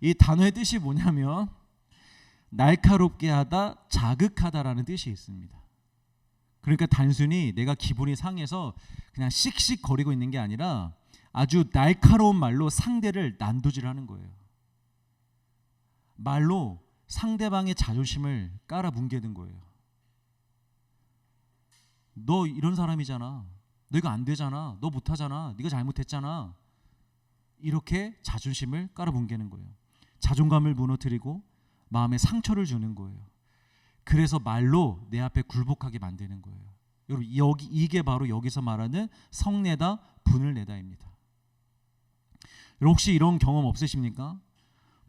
이 단어의 뜻이 뭐냐면 날카롭게 하다, 자극하다라는 뜻이 있습니다. 그러니까 단순히 내가 기분이 상해서 그냥 씩씩거리고 있는 게 아니라 아주 날카로운 말로 상대를 난도질하는 거예요. 말로 상대방의 자존심을 깔아뭉개는 거예요. 너 이런 사람이잖아. 너 이거 안 되잖아. 너 못하잖아. 네가 잘못했잖아. 이렇게 자존심을 깔아뭉개는 거예요. 자존감을 무너뜨리고 마음에 상처를 주는 거예요. 그래서 말로 내 앞에 굴복하게 만드는 거예요. 여러분, 이게 바로 여기서 말하는 성내다, 분을 내다입니다. 여러분, 혹시 이런 경험 없으십니까?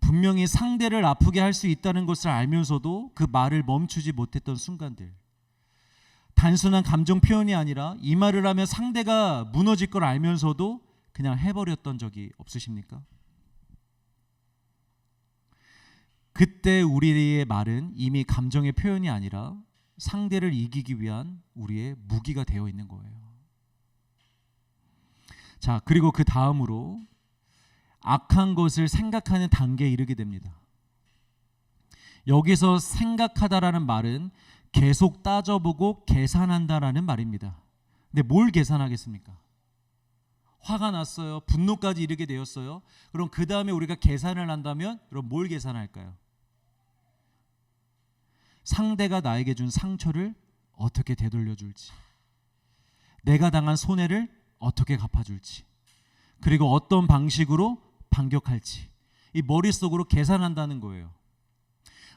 분명히 상대를 아프게 할 수 있다는 것을 알면서도 그 말을 멈추지 못했던 순간들. 단순한 감정 표현이 아니라 이 말을 하면 상대가 무너질 걸 알면서도 그냥 해버렸던 적이 없으십니까? 그때 우리의 말은 이미 감정의 표현이 아니라 상대를 이기기 위한 우리의 무기가 되어 있는 거예요. 자, 그리고 그 다음으로 악한 것을 생각하는 단계에 이르게 됩니다. 여기서 생각하다라는 말은 계속 따져보고 계산한다라는 말입니다. 근데 뭘 계산하겠습니까? 화가 났어요. 분노까지 이르게 되었어요. 그럼 그 다음에 우리가 계산을 한다면 그럼 뭘 계산할까요? 상대가 나에게 준 상처를 어떻게 되돌려줄지, 내가 당한 손해를 어떻게 갚아줄지, 그리고 어떤 방식으로 반격할지, 이 머릿속으로 계산한다는 거예요.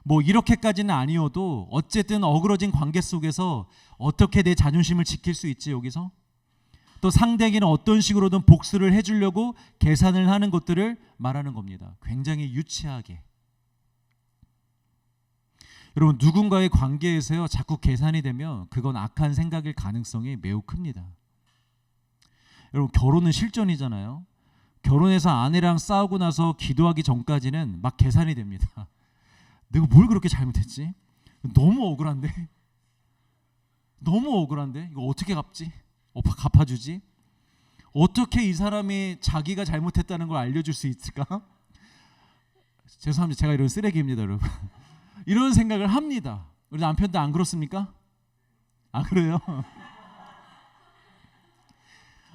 뭐 이렇게까지는 아니어도 어쨌든 어그러진 관계 속에서 어떻게 내 자존심을 지킬 수 있지, 여기서 또 상대에게는 어떤 식으로든 복수를 해주려고 계산을 하는 것들을 말하는 겁니다. 굉장히 유치하게. 여러분, 누군가의 관계에서요 자꾸 계산이 되면 그건 악한 생각일 가능성이 매우 큽니다. 여러분, 결혼은 실전이잖아요. 결혼해서 아내랑 싸우고 나서 기도하기 전까지는 막 계산이 됩니다. 내가 뭘 그렇게 잘못했지? 너무 억울한데? 너무 억울한데? 이거 어떻게 갚지? 갚아주지? 어떻게 이 사람이 자기가 잘못했다는 걸 알려줄 수 있을까? 죄송합니다. 제가 이런 쓰레기입니다, 여러분. 이런 생각을 합니다. 우리 남편도 안 그렇습니까? 아, 그래요?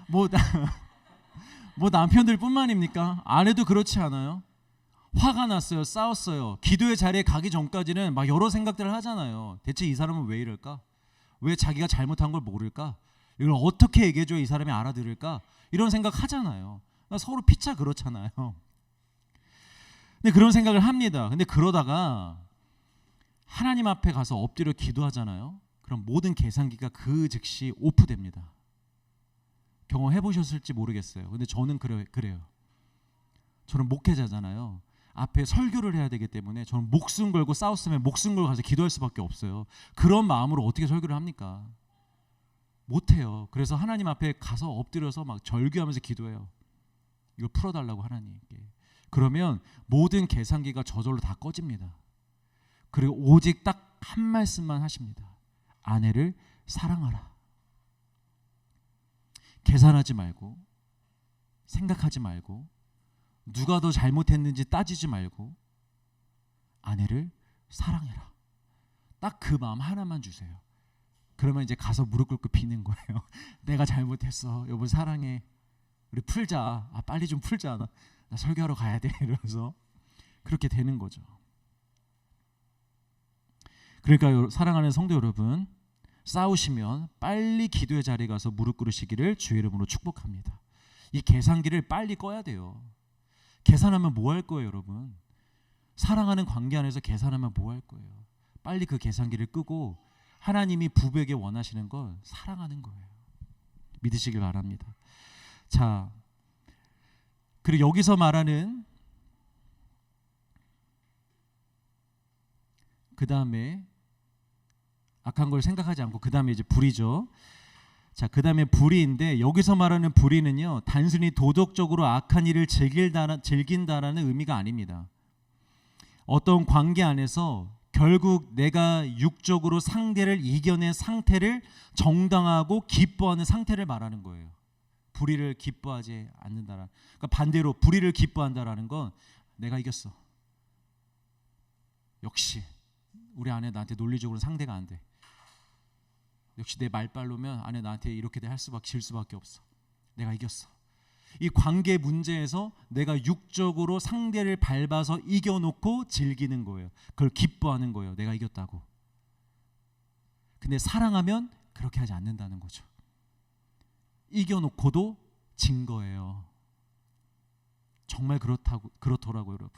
뭐 남편들 뿐만입니까? 아내도 그렇지 않아요? 화가 났어요. 싸웠어요. 기도의 자리에 가기 전까지는 막 여러 생각들을 하잖아요. 대체 이 사람은 왜 이럴까? 왜 자기가 잘못한 걸 모를까? 이걸 어떻게 얘기해줘야 이 사람이 알아들을까? 이런 생각 하잖아요. 서로 피차 그렇잖아요. 근데 그런 생각을 합니다. 근데 그러다가 하나님 앞에 가서 엎드려 기도하잖아요. 그럼 모든 계산기가 그 즉시 오프됩니다. 경험해 보셨을지 모르겠어요. 근데 저는 그래요. 저는 목회자잖아요. 앞에 설교를 해야 되기 때문에 저는 목숨 걸고 싸웠으면 목숨 걸고 가서 기도할 수밖에 없어요. 그런 마음으로 어떻게 설교를 합니까? 못해요. 그래서 하나님 앞에 가서 엎드려서 막 절규하면서 기도해요. 이거 풀어달라고 하나님께. 그러면 모든 계산기가 저절로 다 꺼집니다. 그리고 오직 딱 한 말씀만 하십니다. 아내를 사랑하라. 계산하지 말고, 생각하지 말고, 누가 더 잘못했는지 따지지 말고 아내를 사랑해라. 딱 그 마음 하나만 주세요. 그러면 이제 가서 무릎 꿇고 비는 거예요. 내가 잘못했어. 여보 사랑해. 우리 풀자. 빨리 좀 풀자. 나 설교하러 가야 돼. 이러면서 그렇게 되는 거죠. 그러니까 사랑하는 성도 여러분, 싸우시면 빨리 기도의 자리에 가서 무릎 꿇으시기를 주의 이름으로 축복합니다. 이 계산기를 빨리 꺼야 돼요. 계산하면 뭐 할 거예요, 여러분? 사랑하는 관계 안에서 계산하면 뭐 할 거예요? 빨리 그 계산기를 끄고 하나님이 부부에게 원하시는 건 사랑하는 거예요. 믿으시길 바랍니다. 자, 그리고 여기서 말하는 그 다음에 악한 걸 생각하지 않고 그 다음에 이제 불이죠. 자, 그다음에 불의인데 여기서 말하는 불의는요, 단순히 도덕적으로 악한 일을 즐긴다라는 의미가 아닙니다. 어떤 관계 안에서 결국 내가 육적으로 상대를 이겨낸 상태를 정당하고 기뻐하는 상태를 말하는 거예요. 불의를 기뻐하지 않는다라. 그러니까 반대로 불의를 기뻐한다라는 건 내가 이겼어. 역시 우리 아내 나한테 논리적으로 상대가 안 돼. 역시 내 말빨로면 아내 나한테 이렇게 질 수밖에 없어. 내가 이겼어. 이 관계 문제에서 내가 육적으로 상대를 밟아서 이겨놓고 즐기는 거예요. 그걸 기뻐하는 거예요. 내가 이겼다고. 근데 사랑하면 그렇게 하지 않는다는 거죠. 이겨놓고도 진 거예요. 정말 그렇더라고요, 여러분.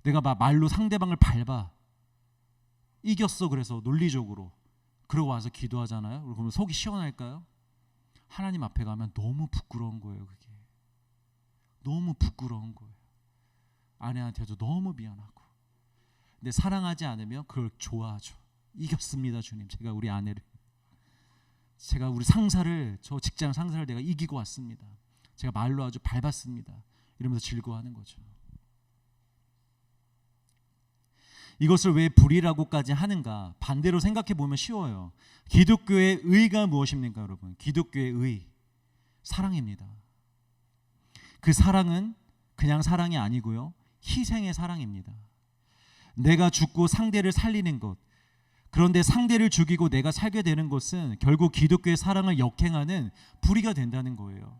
내가 막 말로 상대방을 밟아. 이겼어. 그래서 논리적으로. 그러고 와서 기도하잖아요. 그러면 속이 시원할까요? 하나님 앞에 가면 너무 부끄러운 거예요. 그게 너무 부끄러운 거예요. 아내한테도 너무 미안하고. 근데 사랑하지 않으면 그걸 좋아하죠. 이겼습니다, 주님. 제가 우리 아내를, 제가 우리 상사를, 저 직장 상사를 내가 이기고 왔습니다. 제가 말로 아주 밟았습니다. 이러면서 즐거워하는 거죠. 이것을 왜 불의라고까지 하는가? 반대로 생각해 보면 쉬워요. 기독교의 의가 무엇입니까, 여러분? 기독교의 의, 사랑입니다. 그 사랑은 그냥 사랑이 아니고요, 희생의 사랑입니다. 내가 죽고 상대를 살리는 것. 그런데 상대를 죽이고 내가 살게 되는 것은 결국 기독교의 사랑을 역행하는 불의가 된다는 거예요.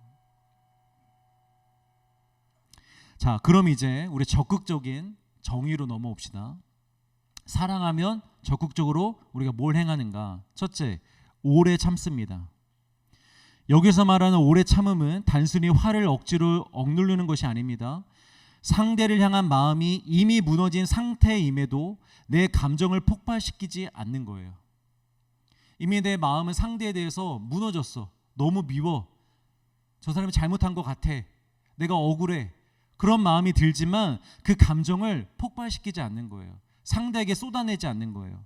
자, 그럼 이제 우리 적극적인 정의로 넘어옵시다. 사랑하면 적극적으로 우리가 뭘 행하는가? 첫째, 오래 참습니다. 여기서 말하는 오래 참음은 단순히 화를 억지로 억누르는 것이 아닙니다. 상대를 향한 마음이 이미 무너진 상태임에도 내 감정을 폭발시키지 않는 거예요. 이미 내 마음은 상대에 대해서 무너졌어. 너무 미워. 저 사람이 잘못한 것 같아. 내가 억울해. 그런 마음이 들지만 그 감정을 폭발시키지 않는 거예요. 상대에게 쏟아내지 않는 거예요.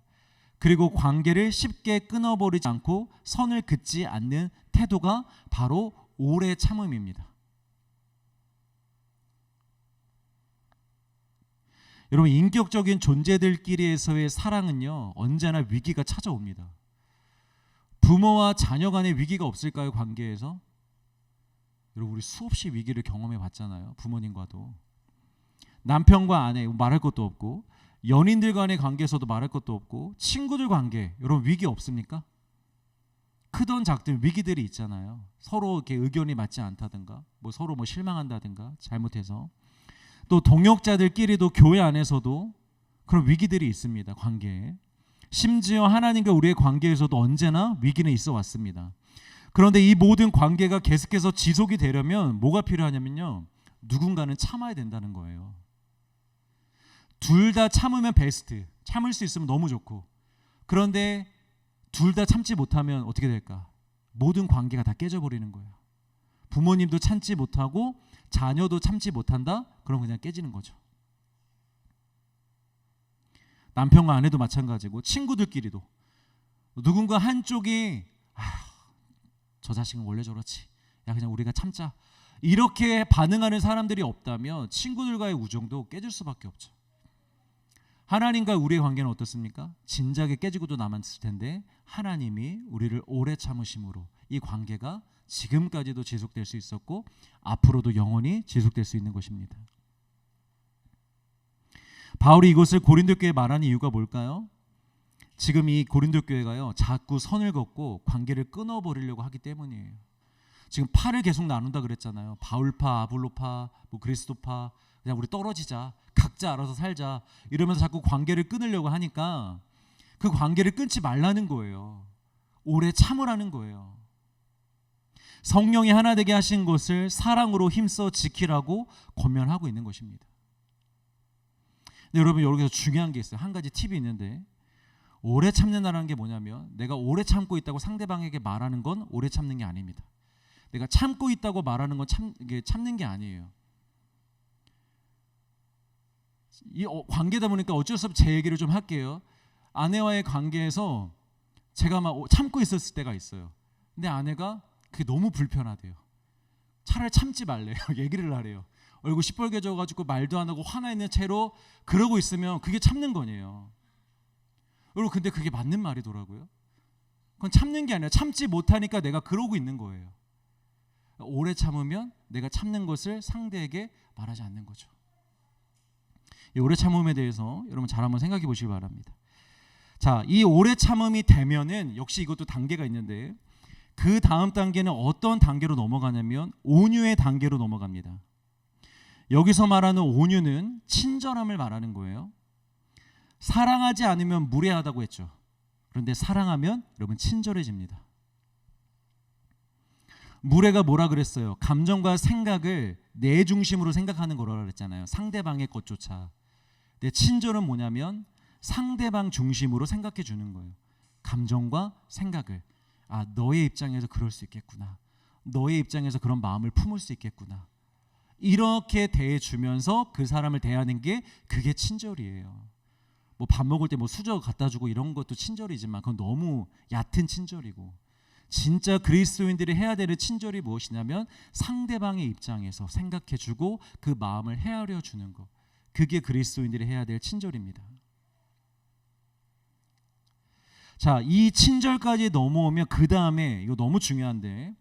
그리고 관계를 쉽게 끊어버리지 않고 선을 긋지 않는 태도가 바로 오래 참음입니다. 여러분, 인격적인 존재들끼리에서의 사랑은요, 언제나 위기가 찾아옵니다. 부모와 자녀 간의 위기가 없을까요? 관계에서? 여러분, 우리 수없이 위기를 경험해 봤잖아요. 부모님과도. 남편과 아내 말할 것도 없고, 연인들 간의 관계에서도 말할 것도 없고, 친구들 관계, 여러분 위기 없습니까? 크던 작든 위기들이 있잖아요. 서로 이렇게 의견이 맞지 않다든가, 서로 실망한다든가, 잘못해서. 또 동역자들끼리도 교회 안에서도 그런 위기들이 있습니다. 관계에. 심지어 하나님과 우리의 관계에서도 언제나 위기는 있어 왔습니다. 그런데 이 모든 관계가 계속해서 지속이 되려면 뭐가 필요하냐면요, 누군가는 참아야 된다는 거예요. 둘 다 참으면 베스트. 참을 수 있으면 너무 좋고. 그런데 둘 다 참지 못하면 어떻게 될까? 모든 관계가 다 깨져버리는 거예요. 부모님도 참지 못하고 자녀도 참지 못한다? 그럼 그냥 깨지는 거죠. 남편과 아내도 마찬가지고, 친구들끼리도 누군가 한쪽이 저 자식은 원래 저렇지, 야 그냥 우리가 참자, 이렇게 반응하는 사람들이 없다면 친구들과의 우정도 깨질 수밖에 없죠. 하나님과 우리의 관계는 어떻습니까? 진작에 깨지고도 남았을 텐데 하나님이 우리를 오래 참으심으로 이 관계가 지금까지도 지속될 수 있었고 앞으로도 영원히 지속될 수 있는 것입니다. 바울이 이것을 고린도 교회에 말하는 이유가 뭘까요? 지금 이 고린도 교회가요, 자꾸 선을 긋고 관계를 끊어버리려고 하기 때문이에요. 지금 파를 계속 나눈다 그랬잖아요. 바울파, 아볼로파, 그리스도파, 그냥 우리 떨어지자, 각자 알아서 살자, 이러면서 자꾸 관계를 끊으려고 하니까 그 관계를 끊지 말라는 거예요. 오래 참으라는 거예요. 성령이 하나 되게 하신 것을 사랑으로 힘써 지키라고 권면하고 있는 것입니다. 근데 여러분, 여기서 중요한 게 있어요. 한 가지 팁이 있는데, 오래 참는다는 게 뭐냐면, 내가 오래 참고 있다고 상대방에게 말하는 건 오래 참는 게 아닙니다. 내가 참고 있다고 말하는 건 참는 게 아니에요. 이 관계다 보니까 어쩔 수 없이 제 얘기를 좀 할게요. 아내와의 관계에서 제가 막 참고 있었을 때가 있어요. 근데 아내가 그게 너무 불편하대요. 차라리 참지 말래요. 얘기를 하래요. 얼굴 시뻘개져가지고 말도 안 하고 화나 있는 채로 그러고 있으면 그게 참는 거네요. 여러분, 근데 그게 맞는 말이더라고요. 그건 참는 게 아니라 참지 못하니까 내가 그러고 있는 거예요. 오래 참으면 내가 참는 것을 상대에게 말하지 않는 거죠. 이 오래 참음에 대해서 여러분 잘 한번 생각해 보시기 바랍니다. 자, 이 오래 참음이 되면은 역시 이것도 단계가 있는데, 그 다음 단계는 어떤 단계로 넘어가냐면 온유의 단계로 넘어갑니다. 여기서 말하는 온유는 친절함을 말하는 거예요. 사랑하지 않으면 무례하다고 했죠. 그런데 사랑하면 여러분 친절해집니다. 무례가 뭐라 그랬어요? 감정과 생각을 내 중심으로 생각하는 거라고 그랬잖아요. 상대방의 것조차. 근데 친절은 뭐냐면 상대방 중심으로 생각해 주는 거예요. 감정과 생각을. 아, 너의 입장에서 그럴 수 있겠구나. 너의 입장에서 그런 마음을 품을 수 있겠구나. 이렇게 대해주면서 그 사람을 대하는 게 그게 친절이에요. 뭐 밥 먹을 때 뭐 수저 갖다 주고 이런 것도 친절이지만 그건 너무 얕은 친절이고, 진짜 그리스도인들이 해야 되는 친절이 무엇이냐면 상대방의 입장에서 생각해 주고 그 마음을 헤아려 주는 것. 그게 그리스도인들이 해야 될 친절입니다. 자, 이 친절까지 넘어오면 그 다음에, 이거 너무 중요한데,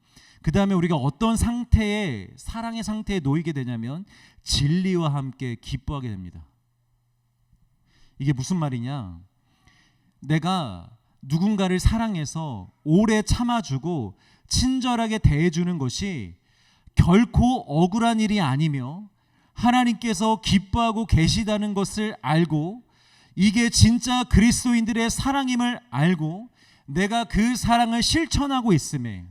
그 다음에 우리가 어떤 상태에, 사랑의 상태에 놓이게 되냐면 진리와 함께 기뻐하게 됩니다. 이게 무슨 말이냐? 내가 누군가를 사랑해서 오래 참아주고 친절하게 대해주는 것이 결코 억울한 일이 아니며 하나님께서 기뻐하고 계시다는 것을 알고, 이게 진짜 그리스도인들의 사랑임을 알고 내가 그 사랑을 실천하고 있음에,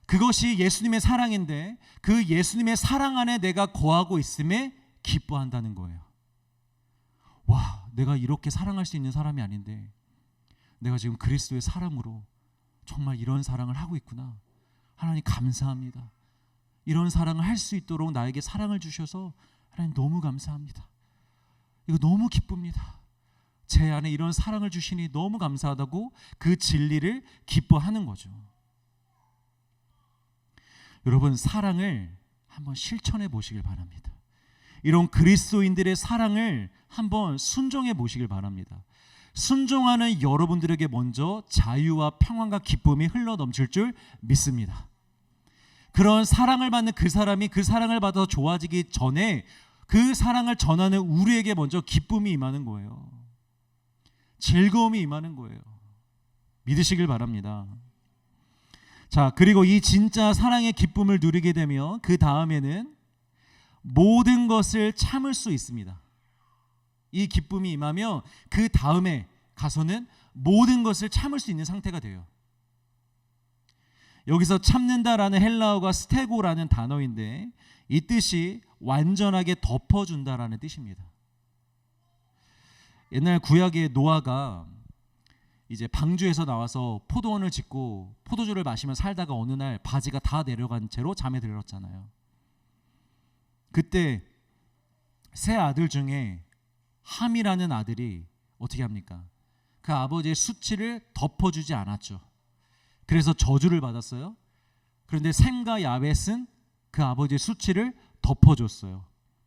그것이 예수님의 사랑인데 그 예수님의 사랑 안에 내가 거하고 있음에 기뻐한다는 거예요. 와, 내가 이렇게 사랑할 수 있는 사람이 아닌데 내가 지금 그리스도의 사랑으로 정말 이런 사랑을 하고 있구나. 하나님 감사합니다. 이런 사랑을 할 수 있도록 나에게 사랑을 주셔서 하나님 너무 감사합니다. 이거 너무 기쁩니다. 제 안에 이런 사랑을 주시니 너무 감사하다고 그 진리를 기뻐하는 거죠. 여러분, 사랑을 한번 실천해 보시길 바랍니다. 이런 그리스도인들의 사랑을 한번 순종해 보시길 바랍니다. 순종하는 여러분들에게 먼저 자유와 평안과 기쁨이 흘러 넘칠 줄 믿습니다. 그런 사랑을 받는 그 사람이 그 사랑을 받아서 좋아지기 전에 그 사랑을 전하는 우리에게 먼저 기쁨이 임하는 거예요. 즐거움이 임하는 거예요. 믿으시길 바랍니다. 자, 그리고 이 진짜 사랑의 기쁨을 누리게 되면 그 다음에는 모든 것을 참을 수 있습니다. 이 기쁨이 임하며 그 다음에 가서는 모든 것을 참을 수 있는 상태가 돼요. 여기서 참는다라는 헬라어가 스테고라는 단어인데 이 뜻이 완전하게 덮어준다라는 뜻입니다. 옛날 구약의 노아가 이제 방주에서 나와서 포도원을 짓고 포도주를 마시며 살다가 어느 날 바지가 다 내려간 채로 잠에 들었잖아요. 그때 세 아들 중에 함이라는 아들이 어떻게 합니까? 그 아버지의 수치를 덮어주지 않았죠. 그래서 저주를 받았어요. 그런데 셈과 야벳은 그 아버지의 수치를 덮어줬어요.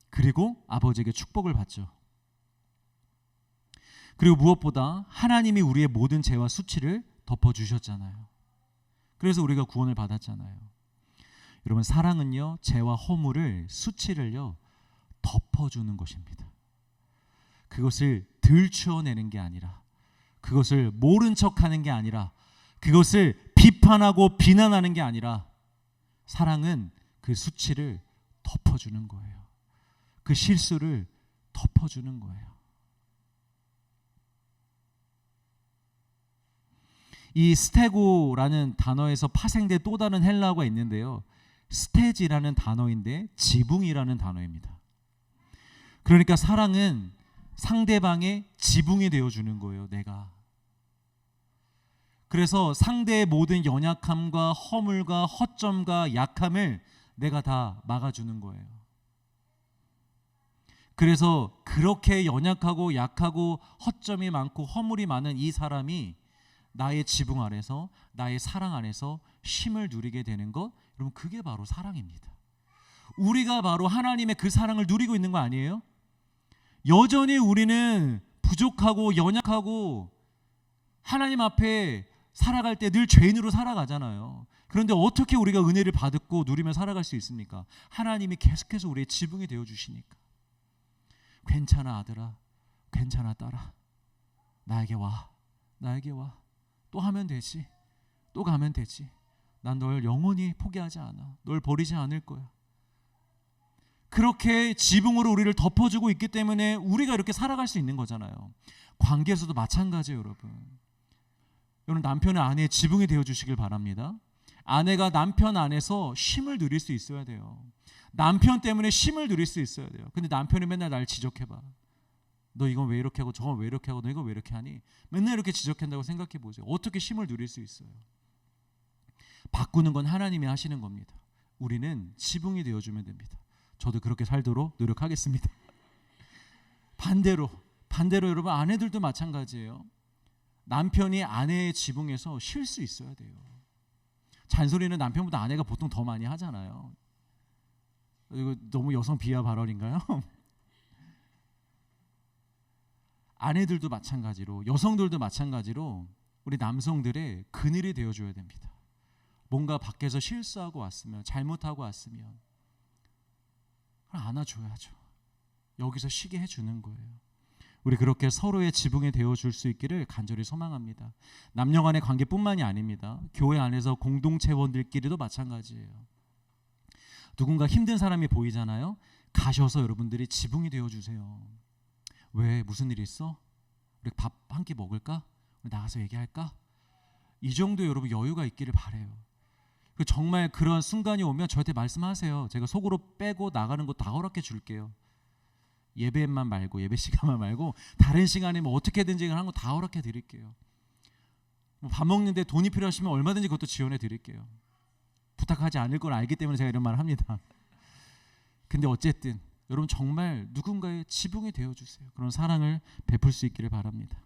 그리고 아버지에게 축복을 받죠. 그리고 무엇보다 하나님이 우리의 모든 죄와 수치를 덮어주셨잖아요. 그래서 우리가 구원을 받았잖아요. 여러분, 사랑은요, 죄와 허물을, 수치를요, 덮어주는 것입니다. 그것을 들추어내는 게 아니라, 그것을 모른 척하는 게 아니라, 그것을 비판하고 비난하는 게 아니라, 사랑은 그 수치를 덮어주는 거예요. 그 실수를 덮어주는 거예요. 이 스테고라는 단어에서 파생된 또 다른 헬라어가 있는데요, 스테지라는 단어인데 지붕이라는 단어입니다. 그러니까 사랑은 상대방의 지붕이 되어주는 거예요. 내가. 그래서 상대의 모든 연약함과 허물과 허점과 약함을 내가 다 막아주는 거예요. 그래서 그렇게 연약하고 약하고 허점이 많고 허물이 많은 이 사람이 나의 지붕 안에서, 나의 사랑 안에서 쉼을 누리게 되는 것, 여러분 그게 바로 사랑입니다. 우리가 바로 하나님의 그 사랑을 누리고 있는 거 아니에요? 여전히 우리는 부족하고 연약하고 하나님 앞에 살아갈 때 늘 죄인으로 살아가잖아요. 그런데 어떻게 우리가 은혜를 받고 누리며 살아갈 수 있습니까? 하나님이 계속해서 우리의 지붕이 되어 주시니까. 괜찮아 아들아, 괜찮아 딸아, 나에게 와, 나에게 와. 또 하면 되지, 또 가면 되지. 난 널 영원히 포기하지 않아. 널 버리지 않을 거야. 그렇게 지붕으로 우리를 덮어주고 있기 때문에 우리가 이렇게 살아갈 수 있는 거잖아요. 관계에서도 마찬가지예요, 여러분. 여러분 남편은 아내의 지붕이 되어 주시길 바랍니다. 아내가 남편 안에서 쉼을 누릴 수 있어야 돼요. 남편 때문에 쉼을 누릴 수 있어야 돼요. 근데 남편이 맨날 날 지적해봐. 너 이건 왜 이렇게 하고 저건 왜 이렇게 하고 너 이건 왜 이렇게 하니? 맨날 이렇게 지적한다고 생각해 보세요. 어떻게 쉼을 누릴 수 있어요? 바꾸는 건 하나님이 하시는 겁니다. 우리는 지붕이 되어주면 됩니다. 저도 그렇게 살도록 노력하겠습니다. 반대로 여러분 아내들도 마찬가지예요. 남편이 아내의 지붕에서 쉴 수 있어야 돼요. 잔소리는 남편보다 아내가 보통 더 많이 하잖아요. 이거 너무 여성 비하 발언인가요? 아내들도 마찬가지로, 여성들도 마찬가지로 우리 남성들의 그늘이 되어줘야 됩니다. 뭔가 밖에서 실수하고 왔으면, 잘못하고 왔으면 안아줘야죠. 여기서 쉬게 해주는 거예요. 우리 그렇게 서로의 지붕이 되어줄 수 있기를 간절히 소망합니다. 남녀 간의 관계뿐만이 아닙니다. 교회 안에서 공동체원들끼리도 마찬가지예요. 누군가 힘든 사람이 보이잖아요. 가셔서 여러분들이 지붕이 되어주세요. 왜? 무슨 일 있어? 우리 밥 한 끼 먹을까? 우리 나가서 얘기할까? 이 정도 여러분 여유가 있기를 바라요. 정말 그런 순간이 오면 저한테 말씀하세요. 제가 속으로 빼고 나가는 거 다 허락해 줄게요. 예배만 말고, 예배 시간만 말고 다른 시간에 뭐 어떻게든지 하는 거 다 허락해 드릴게요. 밥 먹는데 돈이 필요하시면 얼마든지 그것도 지원해 드릴게요. 부탁하지 않을 걸 알기 때문에 제가 이런 말을 합니다. 근데 어쨌든 여러분 정말 누군가의 지붕이 되어주세요. 그런 사랑을 베풀 수 있기를 바랍니다.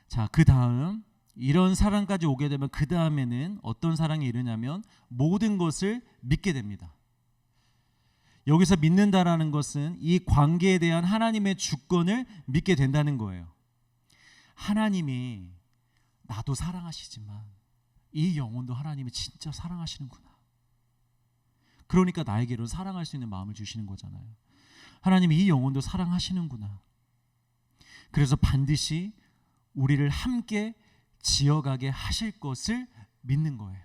자, 그 다음 이런 사랑까지 오게 되면 그 다음에는 어떤 사랑이 이르냐면 모든 것을 믿게 됩니다. 여기서 믿는다라는 것은 이 관계에 대한 하나님의 주권을 믿게 된다는 거예요. 하나님이 나도 사랑하시지만 이 영혼도 하나님이 진짜 사랑하시는구나. 그러니까 나에게로 사랑할 수 있는 마음을 주시는 거잖아요. 하나님이 이 영혼도 사랑하시는구나. 그래서 반드시 우리를 함께 지어가게 하실 것을 믿는 거예요.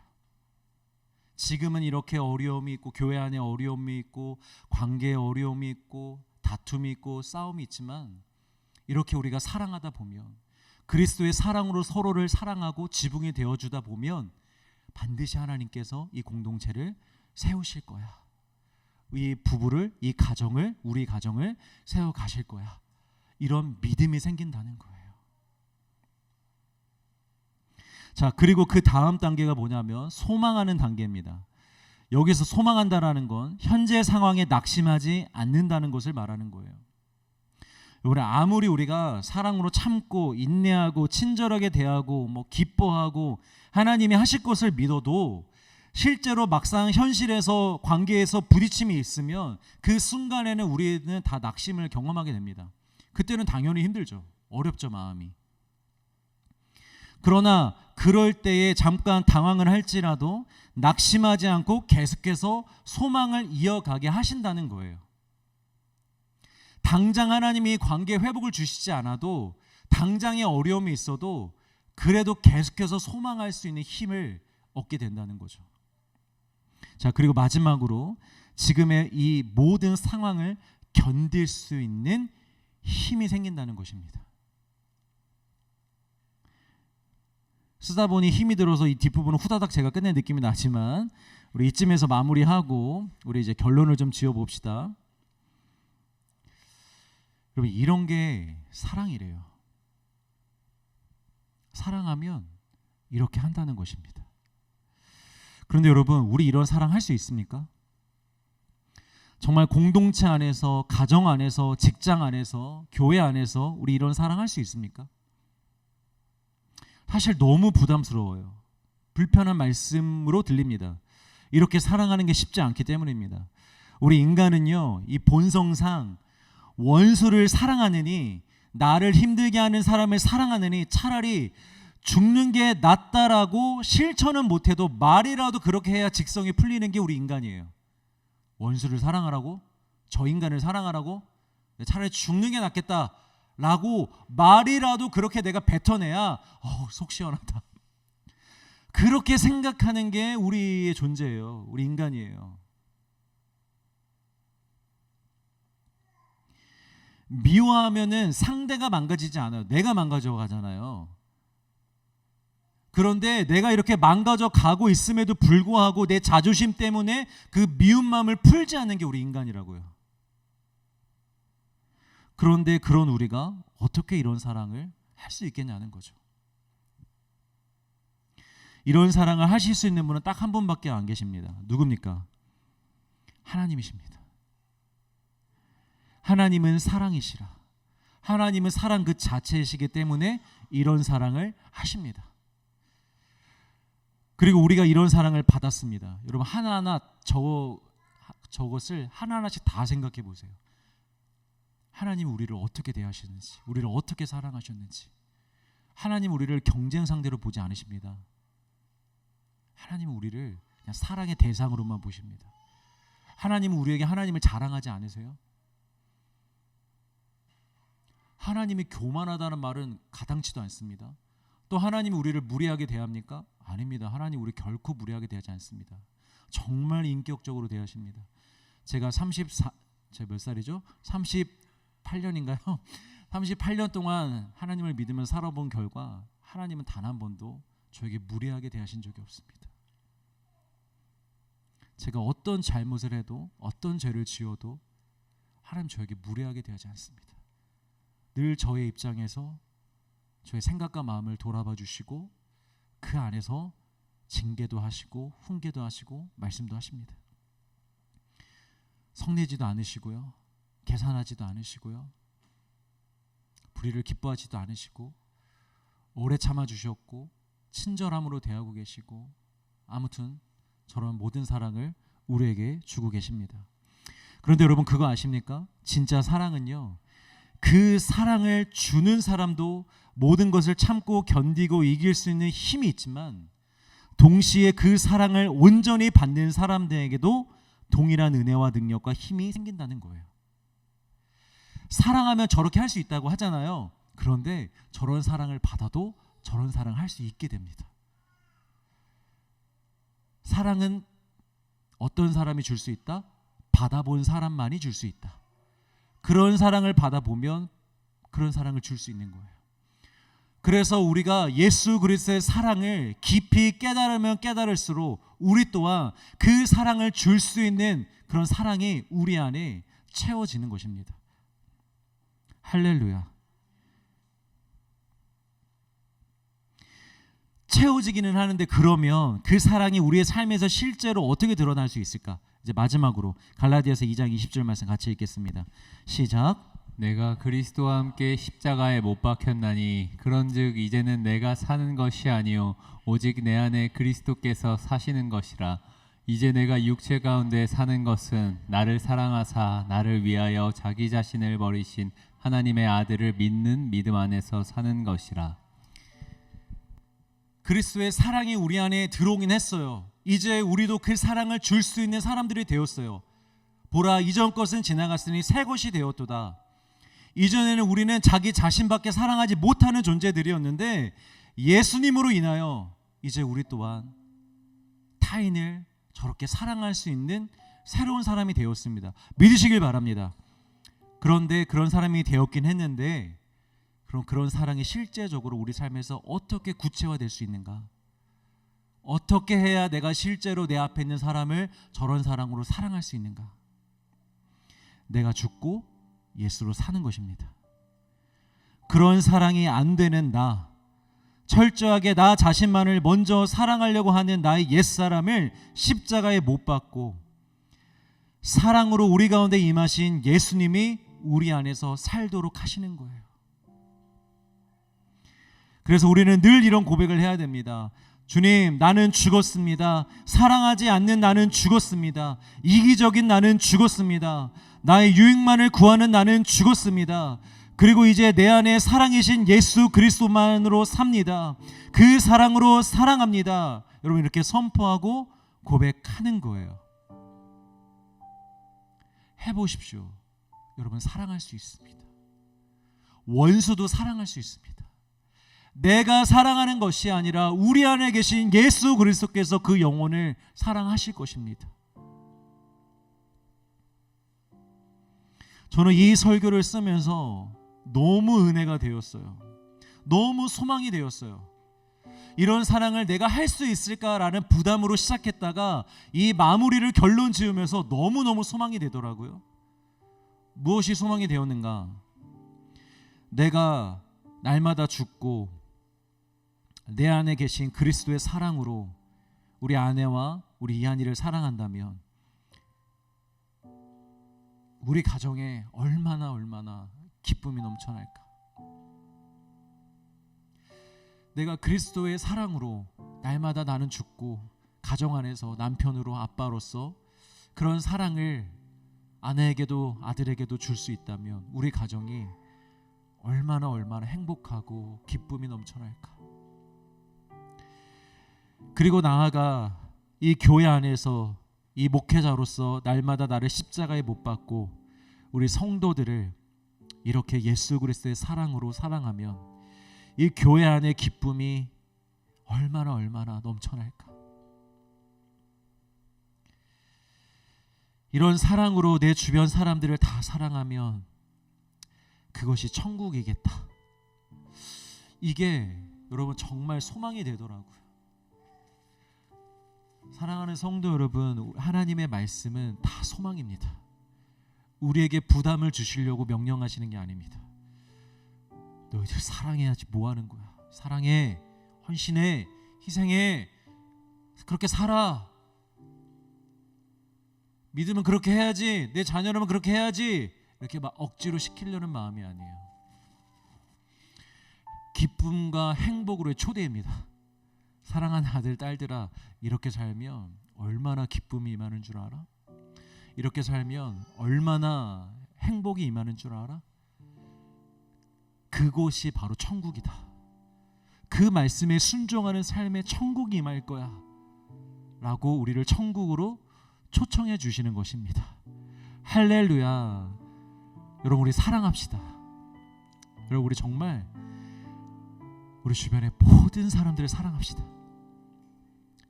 지금은 이렇게 어려움이 있고 교회 안에 어려움이 있고 관계에 어려움이 있고 다툼이 있고 싸움이 있지만 이렇게 우리가 사랑하다 보면 그리스도의 사랑으로 서로를 사랑하고 지붕이 되어주다 보면 반드시 하나님께서 이 공동체를 세우실 거야. 이 부부를, 이 가정을, 우리 가정을 세워가실 거야. 이런 믿음이 생긴다는 거예요. 자, 그리고 그 다음 단계가 뭐냐면 소망하는 단계입니다. 여기서 소망한다라는 건 현재 상황에 낙심하지 않는다는 것을 말하는 거예요. 아무리 우리가 사랑으로 참고 인내하고 친절하게 대하고 기뻐하고 하나님이 하실 것을 믿어도 실제로 막상 현실에서 관계에서 부딪힘이 있으면 그 순간에는 우리는 다 낙심을 경험하게 됩니다. 그때는 당연히 힘들죠. 어렵죠, 마음이. 그러나 그럴 때에 잠깐 당황을 할지라도 낙심하지 않고 계속해서 소망을 이어가게 하신다는 거예요. 당장 하나님이 관계 회복을 주시지 않아도 당장의 어려움이 있어도 그래도 계속해서 소망할 수 있는 힘을 얻게 된다는 거죠. 자, 그리고 마지막으로 지금의 이 모든 상황을 견딜 수 있는 힘이 생긴다는 것입니다. 쓰다 보니 힘이 들어서 이 뒷부분은 후다닥 제가 끝낸 느낌이 나지만 우리 이쯤에서 마무리하고 우리 이제 결론을 좀 지어봅시다. 여러분 이런 게 사랑이래요. 사랑하면 이렇게 한다는 것입니다. 그런데 여러분 우리 이런 사랑 할 수 있습니까? 정말 공동체 안에서, 가정 안에서, 직장 안에서, 교회 안에서 우리 이런 사랑 할 수 있습니까? 사실 너무 부담스러워요. 불편한 말씀으로 들립니다. 이렇게 사랑하는 게 쉽지 않기 때문입니다. 우리 인간은요, 이 본성상 원수를 사랑하느니, 나를 힘들게 하는 사람을 사랑하느니 차라리 죽는 게 낫다라고 실천은 못해도 말이라도 그렇게 해야 직성이 풀리는 게 우리 인간이에요. 원수를 사랑하라고? 저 인간을 사랑하라고? 차라리 죽는 게 낫겠다라고 말이라도 그렇게 내가 뱉어내야 속 시원하다. 그렇게 생각하는 게 우리의 존재예요. 우리 인간이에요. 미워하면은 상대가 망가지지 않아요. 내가 망가져 가잖아요. 그런데 내가 이렇게 망가져 가고 있음에도 불구하고 내 자존심 때문에 그 미운 마음을 풀지 않는 게 우리 인간이라고요. 그런데 그런 우리가 어떻게 이런 사랑을 할 수 있겠냐는 거죠. 이런 사랑을 하실 수 있는 분은 딱 한 분밖에 안 계십니다. 누굽니까? 하나님이십니다. 하나님은 사랑이시라. 하나님은 사랑 그 자체이시기 때문에 이런 사랑을 하십니다. 그리고 우리가 이런 사랑을 받았습니다. 여러분 하나하나 저것을 하나하나씩 다 생각해 보세요. 하나님 우리를 어떻게 대하시는지, 우리를 어떻게 사랑하셨는지. 하나님 우리를 경쟁 상대로 보지 않으십니다. 하나님은 우리를 그냥 사랑의 대상으로만 보십니다. 하나님은 우리에게 하나님을 자랑하지 않으세요? 하나님이 교만하다는 말은 가당치도 않습니다. 또 하나님이 우리를 무례하게 대합니까? 아닙니다. 하나님 우리 결코 무례하게 대하지 않습니다. 정말 인격적으로 대하십니다. 제가 제가 몇 살이죠? 38년인가요? 38년 동안 하나님을 믿으면서 살아본 결과 하나님은 단 한 번도 저에게 무례하게 대하신 적이 없습니다. 제가 어떤 잘못을 해도 어떤 죄를 지어도 하나님 저에게 무례하게 대하지 않습니다. 늘 저의 입장에서 저의 생각과 마음을 돌아봐 주시고 그 안에서 징계도 하시고 훈계도 하시고 말씀도 하십니다. 성내지도 않으시고요. 계산하지도 않으시고요. 불의를 기뻐하지도 않으시고 오래 참아주셨고 친절함으로 대하고 계시고 아무튼 저런 모든 사랑을 우리에게 주고 계십니다. 그런데 여러분 그거 아십니까? 진짜 사랑은요, 그 사랑을 주는 사람도 모든 것을 참고 견디고 이길 수 있는 힘이 있지만 동시에 그 사랑을 온전히 받는 사람들에게도 동일한 은혜와 능력과 힘이 생긴다는 거예요. 사랑하면 저렇게 할 수 있다고 하잖아요. 그런데 저런 사랑을 받아도 저런 사랑을 할 수 있게 됩니다. 사랑은 어떤 사람이 줄 수 있다? 받아본 사람만이 줄 수 있다. 그런 사랑을 받아보면 그런 사랑을 줄 수 있는 거예요. 그래서 우리가 예수 그리스도의 사랑을 깊이 깨달으면 깨달을수록 우리 또한 그 사랑을 줄 수 있는 그런 사랑이 우리 안에 채워지는 것입니다. 할렐루야. 채워지기는 하는데 그러면 그 사랑이 우리의 삶에서 실제로 어떻게 드러날 수 있을까? 이제 마지막으로 갈라디아서 2장 20절 말씀 같이 읽겠습니다. 시작. 내가 그리스도와 함께 십자가에 못 박혔나니 그런즉 이제는 내가 사는 것이 아니요 오직 내 안에 그리스도께서 사시는 것이라. 이제 내가 육체 가운데 사는 것은 나를 사랑하사 나를 위하여 자기 자신을 버리신 하나님의 아들을 믿는 믿음 안에서 사는 것이라. 그리스도의 사랑이 우리 안에 들어오긴 했어요. 이제 우리도 그 사랑을 줄 수 있는 사람들이 되었어요. 보라, 이전 것은 지나갔으니 새 것이 되었도다. 이전에는 우리는 자기 자신밖에 사랑하지 못하는 존재들이었는데 예수님으로 인하여 이제 우리 또한 타인을 저렇게 사랑할 수 있는 새로운 사람이 되었습니다. 믿으시길 바랍니다. 그런데 그런 사람이 되었긴 했는데 그럼 그런 사랑이 실제적으로 우리 삶에서 어떻게 구체화될 수 있는가? 어떻게 해야 내가 실제로 내 앞에 있는 사람을 저런 사랑으로 사랑할 수 있는가? 내가 죽고 예수로 사는 것입니다. 그런 사랑이 안 되는 나, 철저하게 나 자신만을 먼저 사랑하려고 하는 나의 옛사람을 십자가에 못 박고 사랑으로 우리 가운데 임하신 예수님이 우리 안에서 살도록 하시는 거예요. 그래서 우리는 늘 이런 고백을 해야 됩니다. 주님, 나는 죽었습니다. 사랑하지 않는 나는 죽었습니다. 이기적인 나는 죽었습니다. 나의 유익만을 구하는 나는 죽었습니다. 그리고 이제 내 안에 사랑이신 예수 그리스도만으로 삽니다. 그 사랑으로 사랑합니다. 여러분, 이렇게 선포하고 고백하는 거예요. 해보십시오. 여러분, 사랑할 수 있습니다. 원수도 사랑할 수 있습니다. 내가 사랑하는 것이 아니라 우리 안에 계신 예수 그리스도께서 그 영혼을 사랑하실 것입니다. 저는 이 설교를 쓰면서 너무 은혜가 되었어요. 너무 소망이 되었어요. 이런 사랑을 내가 할 수 있을까라는 부담으로 시작했다가 이 마무리를 결론 지으면서 너무너무 소망이 되더라고요. 무엇이 소망이 되었는가? 내가 날마다 죽고 내 안에 계신 그리스도의 사랑으로 우리 아내와 우리 이한이를 사랑한다면 우리 가정에 얼마나 기쁨이 넘쳐날까? 내가 그리스도의 사랑으로 날마다 나는 죽고 가정 안에서 남편으로 아빠로서 그런 사랑을 아내에게도 아들에게도 줄 수 있다면 우리 가정이 얼마나 행복하고 기쁨이 넘쳐날까? 그리고 나아가 이 교회 안에서 이 목회자로서 날마다 나를 십자가에 못 박고 우리 성도들을 이렇게 예수 그리스도의 사랑으로 사랑하면 이 교회 안의 기쁨이 얼마나 넘쳐날까? 이런 사랑으로 내 주변 사람들을 다 사랑하면 그것이 천국이겠다. 이게 여러분 정말 소망이 되더라고요. 사랑하는 성도 여러분, 하나님의 말씀은 다 소망입니다. 우리에게 부담을 주시려고 명령하시는 게 아닙니다. 너희들 사랑해야지 뭐 하는 거야? 사랑해, 헌신해, 희생해, 그렇게 살아. 믿으면 그렇게 해야지, 내 자녀라면 그렇게 해야지, 이렇게 막 억지로 시키려는 마음이 아니에요. 기쁨과 행복으로의 초대입니다. 사랑하는 아들, 딸들아, 이렇게 살면 얼마나 기쁨이 임하는 줄 알아? 이렇게 살면 얼마나 행복이 임하는 줄 알아? 그곳이 바로 천국이다. 그 말씀에 순종하는 삶에 천국이 임할 거야 라고 우리를 천국으로 초청해 주시는 것입니다. 할렐루야. 여러분, 우리 사랑합시다. 여러분, 우리 정말 우리 주변의 모든 사람들을 사랑합시다.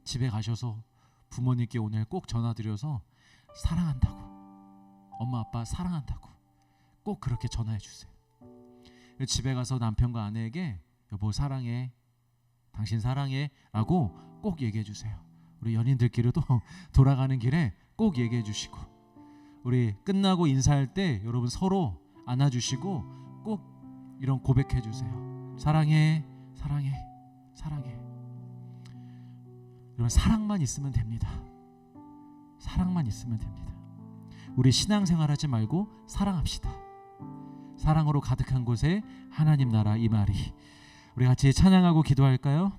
집에 가셔서 부모님께 오늘 꼭 전화드려서 사랑한다고, 엄마 아빠 사랑한다고 꼭 그렇게 전화해 주세요. 집에 가서 남편과 아내에게 여보 사랑해, 당신 사랑해 라고 꼭 얘기해 주세요. 우리 연인들끼리도 돌아가는 길에 꼭 얘기해 주시고, 우리 끝나고 인사할 때 여러분 서로 안아주시고 꼭 이런 고백해 주세요. 사랑해, 사랑해, 사랑해. 여러분, 사랑만 있으면 됩니다. 사랑만 있으면 됩니다. 우리 신앙생활하지 말고 사랑합시다. 사랑으로 가득한 곳에 하나님 나라 임하리. 우리 같이 찬양하고 기도할까요?